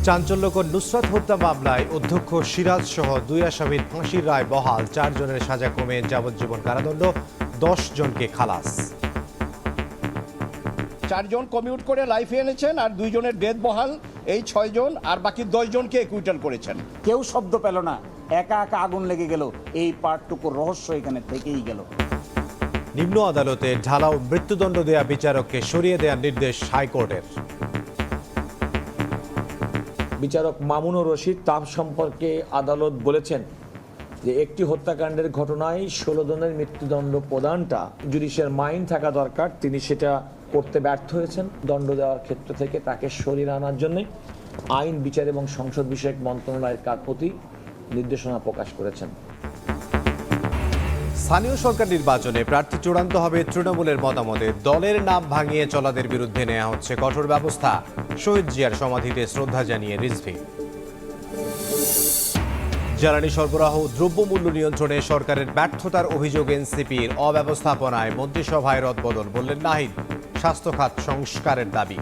চাঞ্চল্যকর নুসরাত হত্যা মামলায় অধ্যক্ষ সিরাজ সহ 2 আসামির ফাঁসির রায় বহাল। 4 জনের সাজা কমে যাবজ্জীবন কারাদণ্ড, 10 জনকে খালাস। 4 জন কমিউট করে লাইফে এনেছেন আর 2 জনের ডেথ বহাল। এই 6 জন আর বাকি 10 জনকে একুইটাল করেছেন। কেউ শব্দ পেল না, একা একা আগুন লেগে গেল। এই পার্টটুকুর রহস্য এখানে থেকেই গেল। নিম্ন আদালতে ঢালাও মৃত্যুদণ্ড দেয়া বিচারককে সরিয়ে দেওয়ার নির্দেশ হাইকোর্টের। বিচারক মামুনুর রশিদ তার সম্পর্কে আদালত বলেছেন যে একটি হত্যাকাণ্ডের ঘটনায় 16 জনের মৃত্যুদণ্ড প্রদানটা জুডিশিয়াল মাইন্ড থাকা দরকার, তিনি সেটা করতে ব্যর্থ হয়েছেন। দণ্ড দেওয়ার ক্ষেত্র থেকে তাকে সরিয়ে আনার জন্য আইন, বিচার এবং সংসদ বিষয়ক মন্ত্রণালয়ের প্রতি নির্দেশনা প্রকাশ করেছেন। স্থানীয় সরকার নির্বাচনে প্রার্থী চূড়ান্ত হবে তৃণমূলের মতামতে। দলের নাম ভাঙিয়ে চলাদের বিরুদ্ধে নেওয়া হচ্ছে কঠোর ব্যবস্থা। শহীদ জিয়ার সমাধিতে শ্রদ্ধা জানিয়ে রিজভী। জ্বালানি সরবরাহ দ্রব্যমূল্য নিয়ন্ত্রণে সরকারের ব্যর্থতার অভিযোগ এনসিপির। অব্যবস্থাপনায় মন্ত্রিসভায় রদবদল, বললেন নাহিদ। স্বাস্থ্য খাত সংস্কারের দাবি।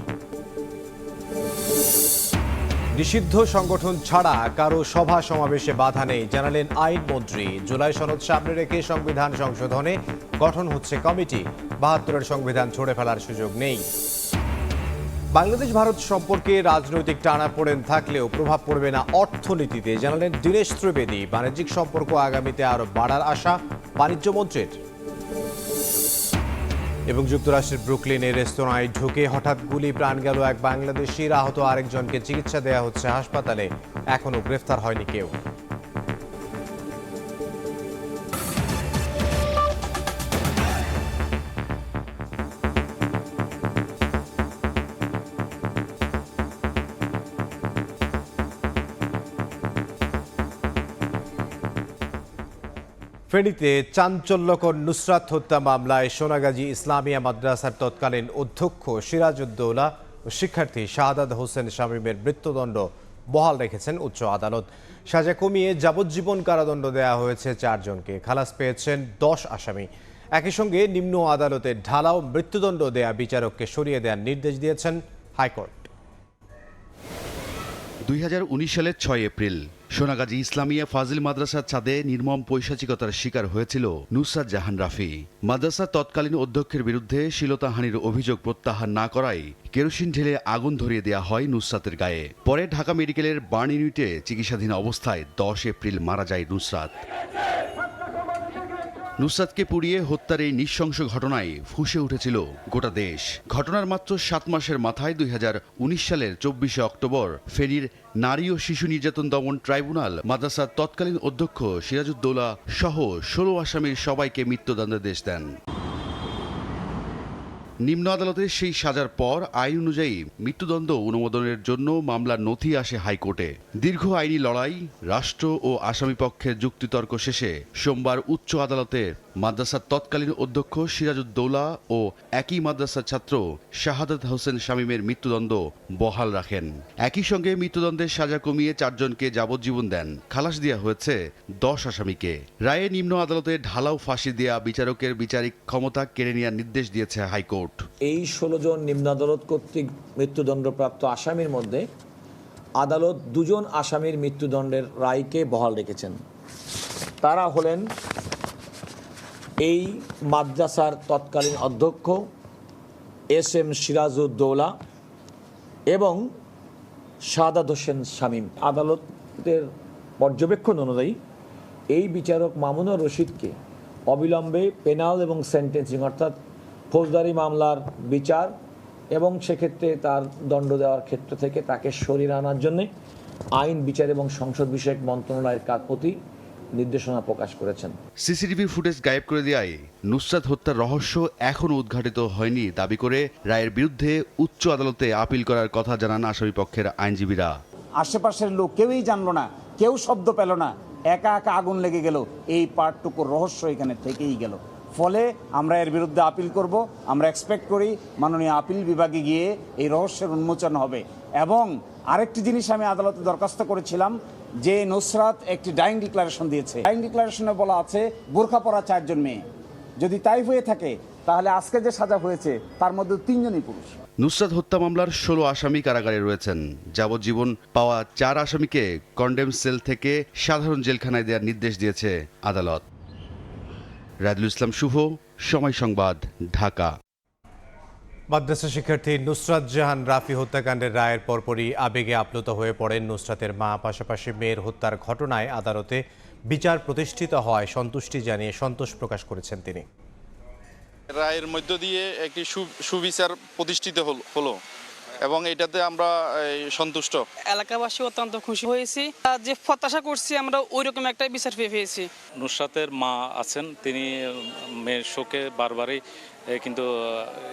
নিষিদ্ধ সংগঠন ছাড়া কারো সভা সমাবেশে বাধা নেই, জানালেন আইনমন্ত্রী। জুলাই সনদ সামনে রেখে সংবিধান সংশোধনে গঠন হচ্ছে কমিটি। 72-এর সংবিধান ছুঁড়ে ফেলার সুযোগ নেই। বাংলাদেশ ভারত সম্পর্কে রাজনৈতিক টানাপোড়েন থাকলেও প্রভাব পড়বে না অর্থনীতিতে, জানালেন দীনেশ ত্রিবেদী। বাণিজ্যিক সম্পর্ক আগামীতে আরো বাড়ার আশা বাণিজ্য মন্ত্রীর। এবং যুক্তরাষ্ট্রের ব্রুকলিনের রেস্তোরাঁয় ঢুকে হঠাৎ গুলি, প্রাণ গেল এক বাংলাদেশির। আহত আরেকজনকে চিকিৎসা দেওয়া হচ্ছে হাসপাতালে। এখনো গ্রেফতার হয়নি কেউ। ফেনীতে চাঞ্চল্যকর নুসরাত হত্যা মামলায় সোনাগাজী ইসলামিয়া মাদ্রাসার তৎকালীন অধ্যক্ষ সিরাজউদ্দৌলা ও শিক্ষার্থী শাহাদাত হোসেন শামীমের মৃত্যুদণ্ড বহাল রেখেছেন উচ্চ আদালত। সাজা কমিয়ে যাবজ্জীবন কারাদণ্ড দেওয়া হয়েছে 4 জনকে, খালাস পেয়েছেন 10 আসামি। একই সঙ্গে নিম্ন আদালতে ঢালাও মৃত্যুদণ্ড দেয়া বিচারককে সরিয়ে দেওয়ার নির্দেশ দিয়েছেন হাইকোর্ট। 2019 সালের 6 এপ্রিল সোনাগাজী ইসলামিয়া ফাজিল মাদ্রাসার ছাদে নির্মম পৈশাচিকতার শিকার হয়েছিল নুসরাত জাহান রাফি। মাদ্রাসার তৎকালীন অধ্যক্ষের বিরুদ্ধে শ্লীলতাহানির অভিযোগ প্রত্যাহার না করায় কেরোসিন ঢেলে আগুন ধরিয়ে দেওয়া হয় নুসরাতের গায়ে। পরে ঢাকা মেডিকেলের বার্ন ইউনিটে চিকিৎসাধীন অবস্থায় 10 এপ্রিল মারা যায় নুসরাত। নুসরাতকে পুড়িয়ে হত্যার এই নৃশংস ঘটনায় ফুঁসে উঠেছিল গোটা দেশ। ঘটনার মাত্র 7 মাসের মাথায় 2019 সালের 24 অক্টোবর ফেনীর নারী ও শিশু নির্যাতন দমন ট্রাইব্যুনাল মাদ্রাসার তৎকালীন অধ্যক্ষ সিরাজউদ্দৌলা সহ 16 আসামির সবাইকে মৃত্যুদণ্ডাদেশ দেন। নিম্ন আদালতের সেই সাজার পর আইন অনুযায়ী মৃত্যুদণ্ড অনুমোদনের জন্য মামলার নথি আসে হাইকোর্টে। দীর্ঘ আইনি লড়াই, রাষ্ট্র ও আসামিপক্ষের যুক্তিতর্ক শেষে সোমবার উচ্চ আদালতে মাদ্রাসার তৎকালীন অধ্যক্ষ সিরাজউদ্দৌলা ও একই মাদ্রাসার ছাত্র শাহাদাত হোসেন শামীমের মৃত্যুদণ্ড বহাল রাখেন। একই সঙ্গে মৃত্যুদণ্ডের সাজা কমিয়ে 4 জনকে যাবজ্জীবন দেন, খালাস দেওয়া হয়েছে 10 আসামিকে। রায়ে নিম্ন আদালতে ঢালাও ফাঁসি দেয়া বিচারকের বিচারিক ক্ষমতা কেড়ে নেওয়ার নির্দেশ দিয়েছে হাইকোর্ট। এই 16 জন নিম্ন আদালত কর্তৃক মৃত্যুদণ্ডপ্রাপ্ত আসামির মধ্যে আদালত 2 জন আসামির মৃত্যুদণ্ডের রায়কে বহাল রেখেছেন। তারা হলেন এই মাদ্রাসার তৎকালীন অধ্যক্ষ SM সিরাজউদ্দৌলা এবং শাহাদাত হোসেন শামীম। আদালতের পর্যবেক্ষণ অনুযায়ী এই বিচারক মামুনুর রশিদকে অবিলম্বে পেনাল এবং সেন্টেন্সিং অর্থাৎ ফৌজদারি মামলার বিচার এবং সেক্ষেত্রে তার দণ্ড দেওয়ার ক্ষেত্র থেকে তাকে সরিয়ে আনার জন্য আইন, বিচার এবং সংসদ বিষয়ক মন্ত্রণালয়ের প্রতি নির্দেশনা প্রকাশ করেছেন। সিসিটিভি ফুটেজ গায়েব করে দেওয়ায় নুসরাত হত্যার রহস্য এখনও উদ্ঘাটিত হয়নি দাবি করে রায়ের বিরুদ্ধে উচ্চ আদালতে আপিল করার কথা জানান আসামিপক্ষের আইনজীবীরা। আশেপাশের লোক কেউই জানলো না, কেউ শব্দ পেল না, একা একা আগুন লেগে গেল। এই পার্টটুকুর রহস্য এখানে থেকেই গেল। ফলে আমরা এর বিরুদ্ধে আপিল করব। আমরা এক্সপেক্ট করি মাননীয় আপিল বিভাগে গিয়ে এই রহস্যের উন্মোচন হবে। এবং আরেকটি জিনিস আমি আদালতে দরখাস্ত করেছিলাম যে নুসরাত একটি ডাইং ডিক্লারেশন দিয়েছে। ডাইং ডিক্লারেশনে বলা আছে বোরখা পরা 4 জন মেয়ে। যদি তাই হয়ে থাকে তাহলে আজকে যে সাজা হয়েছে তার মধ্যে 3 জনই পুরুষ। নুসরাত হত্যা মামলার 16 আসামি কারাগারে রয়েছেন। যাবজ্জীবন পাওয়া 4 আসামিকে কন্ডেম সেল থেকে সাধারণ জেলখানায় দেওয়ার নির্দেশ দিয়েছে আদালত। রায়দুল ইসলাম শুভ, সময় সংবাদ, ঢাকা। মাদ্রাসা শিক্ষার্থী নুসরাত জাহান রাফি হত্যাকাণ্ডের রায়ের পরপরই আবেগে আপ্লুত হয়ে পড়েন নুসরাতের মা। পাশাপাশি মেয়ের হত্যার ঘটনায় আদালতে বিচার প্রতিষ্ঠিত হওয়ায় সন্তুষ্টি জানিয়ে সন্তোষ প্রকাশ করেছেন তিনি। রায়ের মধ্য দিয়ে একটি সুবিচার প্রতিষ্ঠিত হলো এবং এটাতে আমরা সন্তুষ্ট। এলাকাবাসী অত্যন্ত খুশি হয়েছি, যে প্রত্যাশা করছি আমরা ওই রকম একটা বিচার পেয়েছি। নুসরাতের মা আছেন, তিনি মেয়ের শোকে বারবারই কিন্তু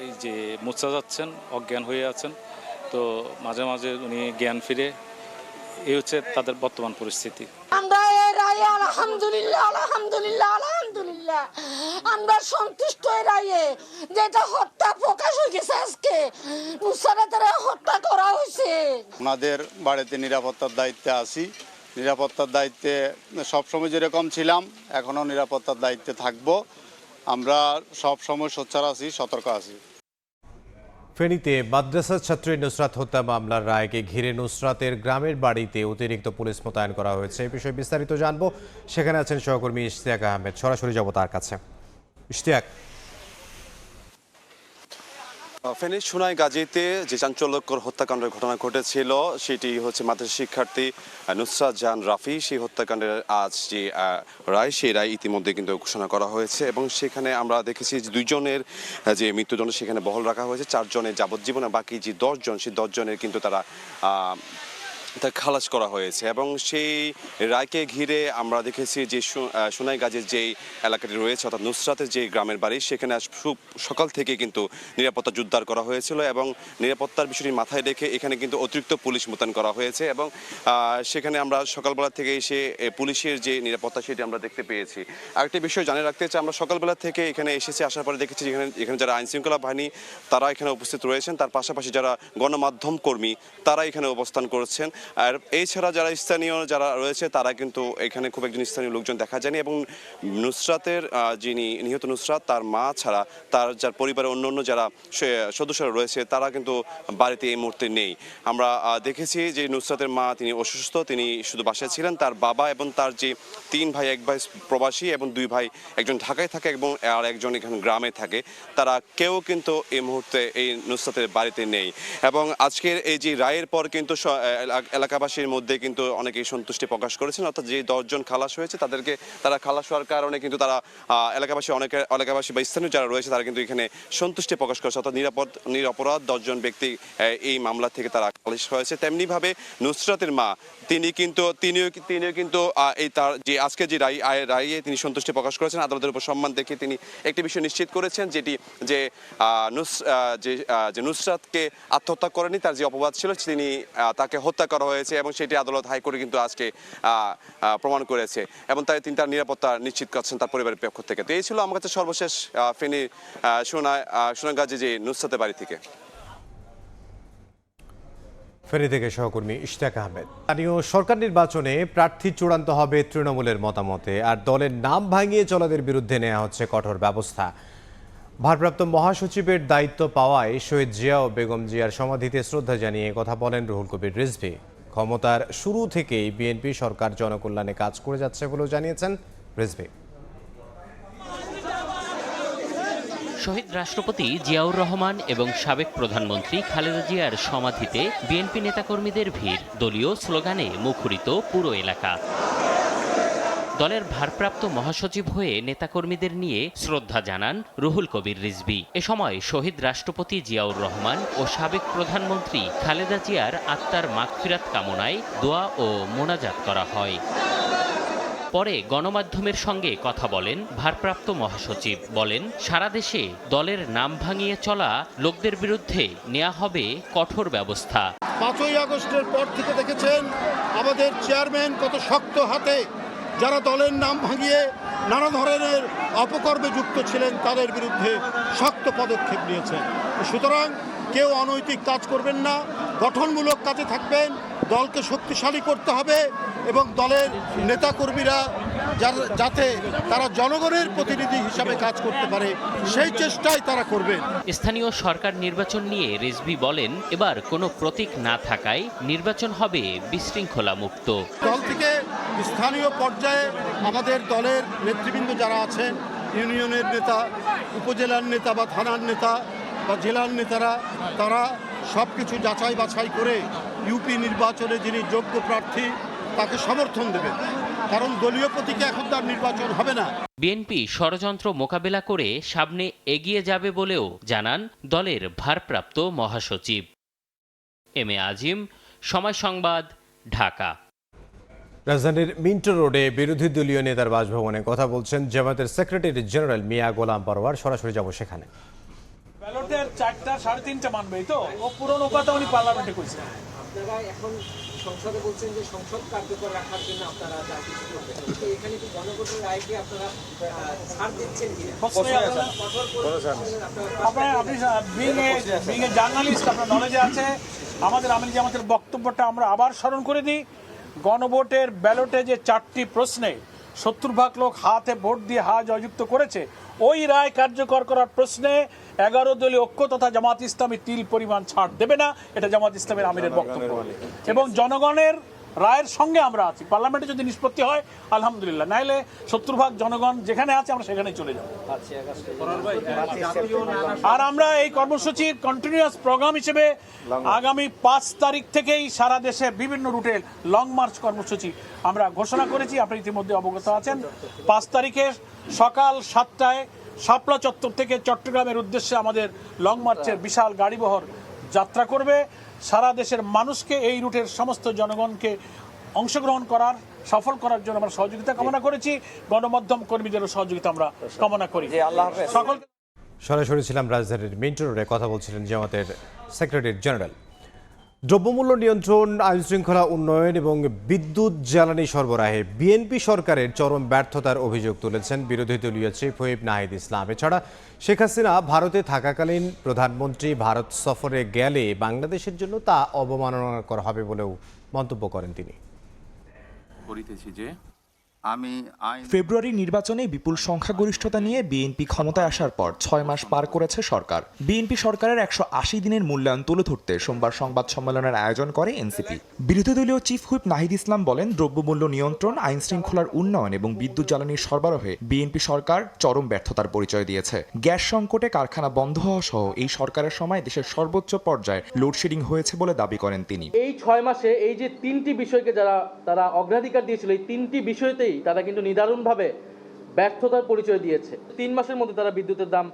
এই যে মুচা যাচ্ছেন, অজ্ঞান হয়ে আছেন। তো মাঝে মাঝে উনি জ্ঞান ফিরে, এই হচ্ছে তাদের বর্তমান পরিস্থিতি। আমরা এই রায়ে আলহামদুলিল্লাহ আলহামদুলিল্লাহ আলহামদুলিল্লাহ আমরা সন্তুষ্ট এই রায়ে, যেটা হত্যা প্রকাশ হয়ে গেছে আজকে নুসরাতের হত্যা করা হয়েছে। ওনাদের বাড়িতে নিরাপত্তার দায়িত্বে আছি, নিরাপত্তার দায়িত্বে সবসময় যেরকম ছিলাম এখনও নিরাপত্তার দায়িত্বে থাকব। আমরা সবসময় সোচ্চার আছি, সতর্ক আছি। ফেনীতে মাদ্রাসা ছাত্রী নুসরাত হত্যা মামলার রায়কে ঘিরে নুসরাতের গ্রামের বাড়িতে অতিরিক্ত পুলিশ মোতায়েন করা হয়েছে। এই বিষয়ে বিস্তারিত জানবো, সেখানে আছেন সহকর্মী ইশতিয়াক আহমেদ। সরাসরি যাব তার কাছে। ইশতিয়াক, ফেনীর সোনাইগাজীতে যে চাঞ্চল্যকর হত্যাকাণ্ডের ঘটনা ঘটেছিল সেটি হচ্ছে মাদ্রাসা শিক্ষার্থী নুসরাত জাহান রাফি। সেই হত্যাকাণ্ডের আজ যে রায়, সেই রায় ইতিমধ্যে কিন্তু ঘোষণা করা হয়েছে এবং সেখানে আমরা দেখেছি যে 2 জনের যে মৃত্যুদণ্ড সেখানে বহাল রাখা হয়েছে। 4 জনের যাবজ্জীবন, বাকি যে 10 জন, সেই 10 জনের কিন্তু তারা খালাস করা হয়েছে। এবং সেই রায়কে ঘিরে আমরা দেখেছি যে সোনাইগাজীর যেই এলাকাটি রয়েছে অর্থাৎ নুসরাতের যে গ্রামের বাড়ি, সেখানে সকাল থেকে কিন্তু নিরাপত্তা জোরদার করা হয়েছিল এবং নিরাপত্তার বিষয়টি মাথায় রেখে এখানে কিন্তু অতিরিক্ত পুলিশ মোতায়েন করা হয়েছে এবং সেখানে আমরা সকালবেলা থেকে এসে পুলিশের যে নিরাপত্তা সেটি আমরা দেখতে পেয়েছি। আরেকটি বিষয় জানিয়ে রাখতে চাই, আমরা সকালবেলা থেকে এখানে এসেছি, আসার পরে দেখেছি এখানে যারা আইনশৃঙ্খলা বাহিনী তারা এখানে উপস্থিত রয়েছেন, তার পাশাপাশি যারা গণমাধ্যম কর্মী তারা এখানে অবস্থান করেছেন। আর এছাড়া যারা স্থানীয় যারা রয়েছে তারা কিন্তু এখানে খুব একজন স্থানীয় লোকজন দেখা যায়নি এবং নুসরাতের যিনি নিহত নুসরাত তার মা ছাড়া তার যার পরিবারের অন্য যারা সদস্যরা রয়েছে তারা কিন্তু বাড়িতে এই মুহূর্তে নেই। আমরা দেখেছি যে নুসরাতের মা তিনি অসুস্থ, তিনি শুধু বাসায় ছিলেন। তার বাবা এবং তার যে 3 ভাই, 1 ভাই প্রবাসী এবং 2 ভাই, একজন ঢাকায় থাকে এবং আর একজন এখানে গ্রামে থাকে, তারা কেউ কিন্তু এই মুহূর্তে এই নুসরাতের বাড়িতে নেই। এবং আজকের এই যে রায়ের পর কিন্তু এলাকাবাসীর মধ্যে কিন্তু অনেকেই সন্তুষ্টি প্রকাশ করেছেন, অর্থাৎ যে 10 জন খালাস হয়েছে তারা খালাস হওয়ার কারণে কিন্তু তারা এলাকাবাসী বা স্থানীয় যারা রয়েছে তারা কিন্তু এখানে সন্তুষ্টি প্রকাশ করেছে, অর্থাৎ নিরপরাধ 10 জন ব্যক্তি এই মামলা থেকে তারা খালাস হয়েছে। তেমনিভাবে নুসরাতের মা তিনিও কিন্তু এই তার যে আজকে যে রায়ে তিনি সন্তুষ্টি প্রকাশ করেছেন। আদালতের উপর সম্মান দেখে তিনি একটি বিষয় নিশ্চিত করেছেন, যেটি যে নুসরাতকে আত্মহত্যা করেনি, তার যে অপবাদ ছিল তাকে হত্যা করা হয়েছে এবং সেটি আদালত হাইকোর্টে কিন্তু আজকে প্রমাণ করেছে এবং তিনি তার নিরাপত্তা নিশ্চিত করছেন তার পরিবারের পক্ষ থেকে। তো এই ছিল আমার কাছে সর্বশেষ ফেনীর সোনাইগাজী যে নুসরাতের বাড়ি থেকে। ফেনী থেকে সহকর্মী ইশতিয়াক আহমেদ। স্থানীয় সরকার নির্বাচনে প্রার্থী চূড়ান্ত হবে তৃণমূলের মতামতে, আর দলের নাম ভাঙিয়ে চলাদের বিরুদ্ধে নেওয়া হচ্ছে কঠোর ব্যবস্থা। ভারপ্রাপ্ত মহাসচিবের দায়িত্ব পাওয়ায় শহীদ জিয়া ও বেগম জিয়ার সমাধিতে শ্রদ্ধা জানিয়ে কথা বলেন রুহুল কবির রিজভী। ক্ষমতার শুরু থেকেই বিএনপি সরকার জনকল্যাণে কাজ করে যাচ্ছে বলেও জানিয়েছেন রিজভী। শহীদ রাষ্ট্রপতি জিয়াউর রহমান এবং সাবেক প্রধানমন্ত্রী খালেদা জিয়ার সমাধিতে বিএনপি নেতাকর্মীদের ভিড়, দলীয় স্লোগানে মুখরিত পুরো এলাকা। দলের ভারপ্রাপ্ত মহাসচিব হয়ে নেতাকর্মীদের নিয়ে শ্রদ্ধা জানান রুহুল কবির রিজভী। এ সময় শহীদ রাষ্ট্রপতি জিয়াউর রহমান ও সাবেক প্রধানমন্ত্রী খালেদা জিয়ার আত্মার মাগফিরাত কামনায় দোয়া ও মোনাজাত করা হয়। পরে গণমাধ্যমের সঙ্গে কথা বলেন ভারপ্রাপ্ত মহাসচিব। বলেন, সারা দেশে দলের নাম ভাঙিয়ে চলা লোকদের বিরুদ্ধে নেওয়া হবে কঠোর ব্যবস্থা। 5ই আগস্টের পর থেকে দেখেছেন আমাদের চেয়ারম্যান কত শক্ত হাতে যারা দলের নাম ভাঙিয়ে নানা ধরনের অপকর্মে যুক্ত ছিলেন তাদের বিরুদ্ধে শক্ত পদক্ষেপ নিয়েছেন। সুতরাং কেউ অনৈতিক কাজ করবেন না, গঠনমূলক কাজে থাকবেন, দলকে শক্তিশালী করতে হবে এবং দলের নেতাকর্মীরা যাতে তারা জনগণের প্রতিনিধি হিসাবে কাজ করতে পারে সেই চেষ্টাই তারা করবেন। স্থানীয় সরকার নির্বাচন নিয়ে রিজভী বলেন, এবার কোনো প্রতীক না থাকায় নির্বাচন হবে বিশৃঙ্খলা মুক্ত। দল থেকে স্থানীয় পর্যায়ে আমাদের দলের নেতৃবৃন্দ যারা আছেন, ইউনিয়নের নেতা, উপজেলার নেতা বা থানার নেতা বা জেলার নেতারা, তারা সব কিছু যাচাই বাছাই করে ইউপি নির্বাচনে যিনি যোগ্য প্রার্থী তাকে সমর্থন দেবেন, কারণ দলীয় প্রতীকে এখন তার নির্বাচন হবে না। বিএনপি ষড়যন্ত্র মোকাবেলা করে সামনে এগিয়ে যাবে বলেও জানান দলের ভারপ্রাপ্ত মহাসচিব। এম এ আজিম, সময় সংবাদ, ঢাকা। রাজধানীর মিন্টো রোডে বিরোধী দলীয় নেতার বাসভবনে কথা বলছেন জামায়াতের সেক্রেটারি জেনারেল মিয়া গোলাম পরওয়ার। সরাসরি যাব সেখানে। ব্যালটের 4টা 3.5টা মানবেই তো, ও পুরনো কথা উনি পার্লামেন্টে কইছেন। আপনারা এখন সংসদে বলছেন যে সংসদ কার্যকর রাখার জন্য আপনারা যা কিছু করবেন, তো এখানে কি জনগণের রায়কে আপনারা ছাড় দিচ্ছেন কিনা? আপনি বিং এ জার্নালিস্ট, আপনার নলেজে আছে। আমাদের আমির জামাতের বক্তব্যটা আমরা আবার স্মরণ করে দিই। গণভোটের ব্যালটে যে 4টি প্রশ্নে 70% লোক হাতে ভোট দিয়ে জয়যুক্ত করেছে, ওই রায় কার্যকর করার প্রশ্নে 11 দলীয় ঐক্য তথা জামাত ইসলামী তিল পরিমাণ ছাড় দেবে না। এটা জামাত ইসলামের আমিরের বক্তব্য এবং জনগণের রায়ের সঙ্গে আমরা আছি। পার্লামেন্টে যদি নিষ্পত্তি হয় আলহামদুলিল্লাহ, নাইলে 70% জনগণ যেখানে আছে আমরা সেখানেই চলে যাব। আর আমরা এই কর্মসূচির কন্টিনিউয়াস প্রোগ্রাম হিসেবে আগামী 5 তারিখ থেকেই সারা দেশে বিভিন্ন রুটে লং মার্চ কর্মসূচি আমরা ঘোষণা করেছি। আপনি ইতিমধ্যে অবগত আছেন। 5 তারিখে সকাল 7টায় শাপলা চত্বর থেকে চট্টগ্রামের উদ্দেশ্যে আমাদের লং মার্চের বিশাল গাড়িবহর যাত্রা করবে। সারা দেশের মানুষকে, এই রুটের সমস্ত জনগণকে অংশগ্রহণ করার, সফল করার জন্য আমরা সহযোগিতা কামনা করেছি। গণমাধ্যম কর্মীদেরও সহযোগিতা আমরা কামনা করি। সকলকে সরাসরি ছিলাম রাজধানীর মিন্টো রোডে, কথা বলছিলেন জামাতের সেক্রেটারি জেনারেল। দ্রব্যমূল্য নিয়ন্ত্রণ, আইনশৃঙ্খলা উন্নয়ন এবং বিদ্যুৎ জ্বালানি সরবরাহে বিএনপি সরকারের চরম ব্যর্থতার অভিযোগ তুলেছেন বিরোধী দলীয় চিফ হুইপ নাহিদ ইসলাম। এছাড়া শেখ হাসিনা ভারতে থাকাকালীন প্রধানমন্ত্রী ভারত সফরে গেলে বাংলাদেশের জন্য তা অবমাননাকর হবে বলেও মন্তব্য করেন তিনি। ফেব্রুয়ারি নির্বাচনে বিপুল সংখ্যাগরিষ্ঠতা নিয়ে বিএনপি ক্ষমতায় আসার পর 6 মাস পার করেছে সরকার। বিএনপি সরকারের 180 দিনের মূল্যায়ন তুলে ধরতে সোমবার সংবাদ সম্মেলনের আয়োজন করে এনসিপি। বিরোধী দলীয় চিফ হুইপ নাহিদ ইসলাম বলেন, দ্রব্যমূল্য নিয়ন্ত্রণ, আইন শৃঙ্খলার উন্নয়ন এবং বিদ্যুৎ জ্বালানির সরবরাহে বিএনপি সরকার চরম ব্যর্থতার পরিচয় দিয়েছে। গ্যাস সংকটে কারখানা বন্ধ হওয়া সহ এই সরকারের সময় দেশের সর্বোচ্চ পর্যায়ে লোডশেডিং হয়েছে বলে দাবি করেন তিনি। এই 6 মাসে এই যে 3টি বিষয়কে তারা অগ্রাধিকার দিয়েছিল, এই 3টি বিষয়তেই তারা কিন্তু নিদারুণভাবে ব্যর্থতার পরিচয় দিয়েছে। 3 মাসের মধ্যে তারা বিদ্যুতের দাম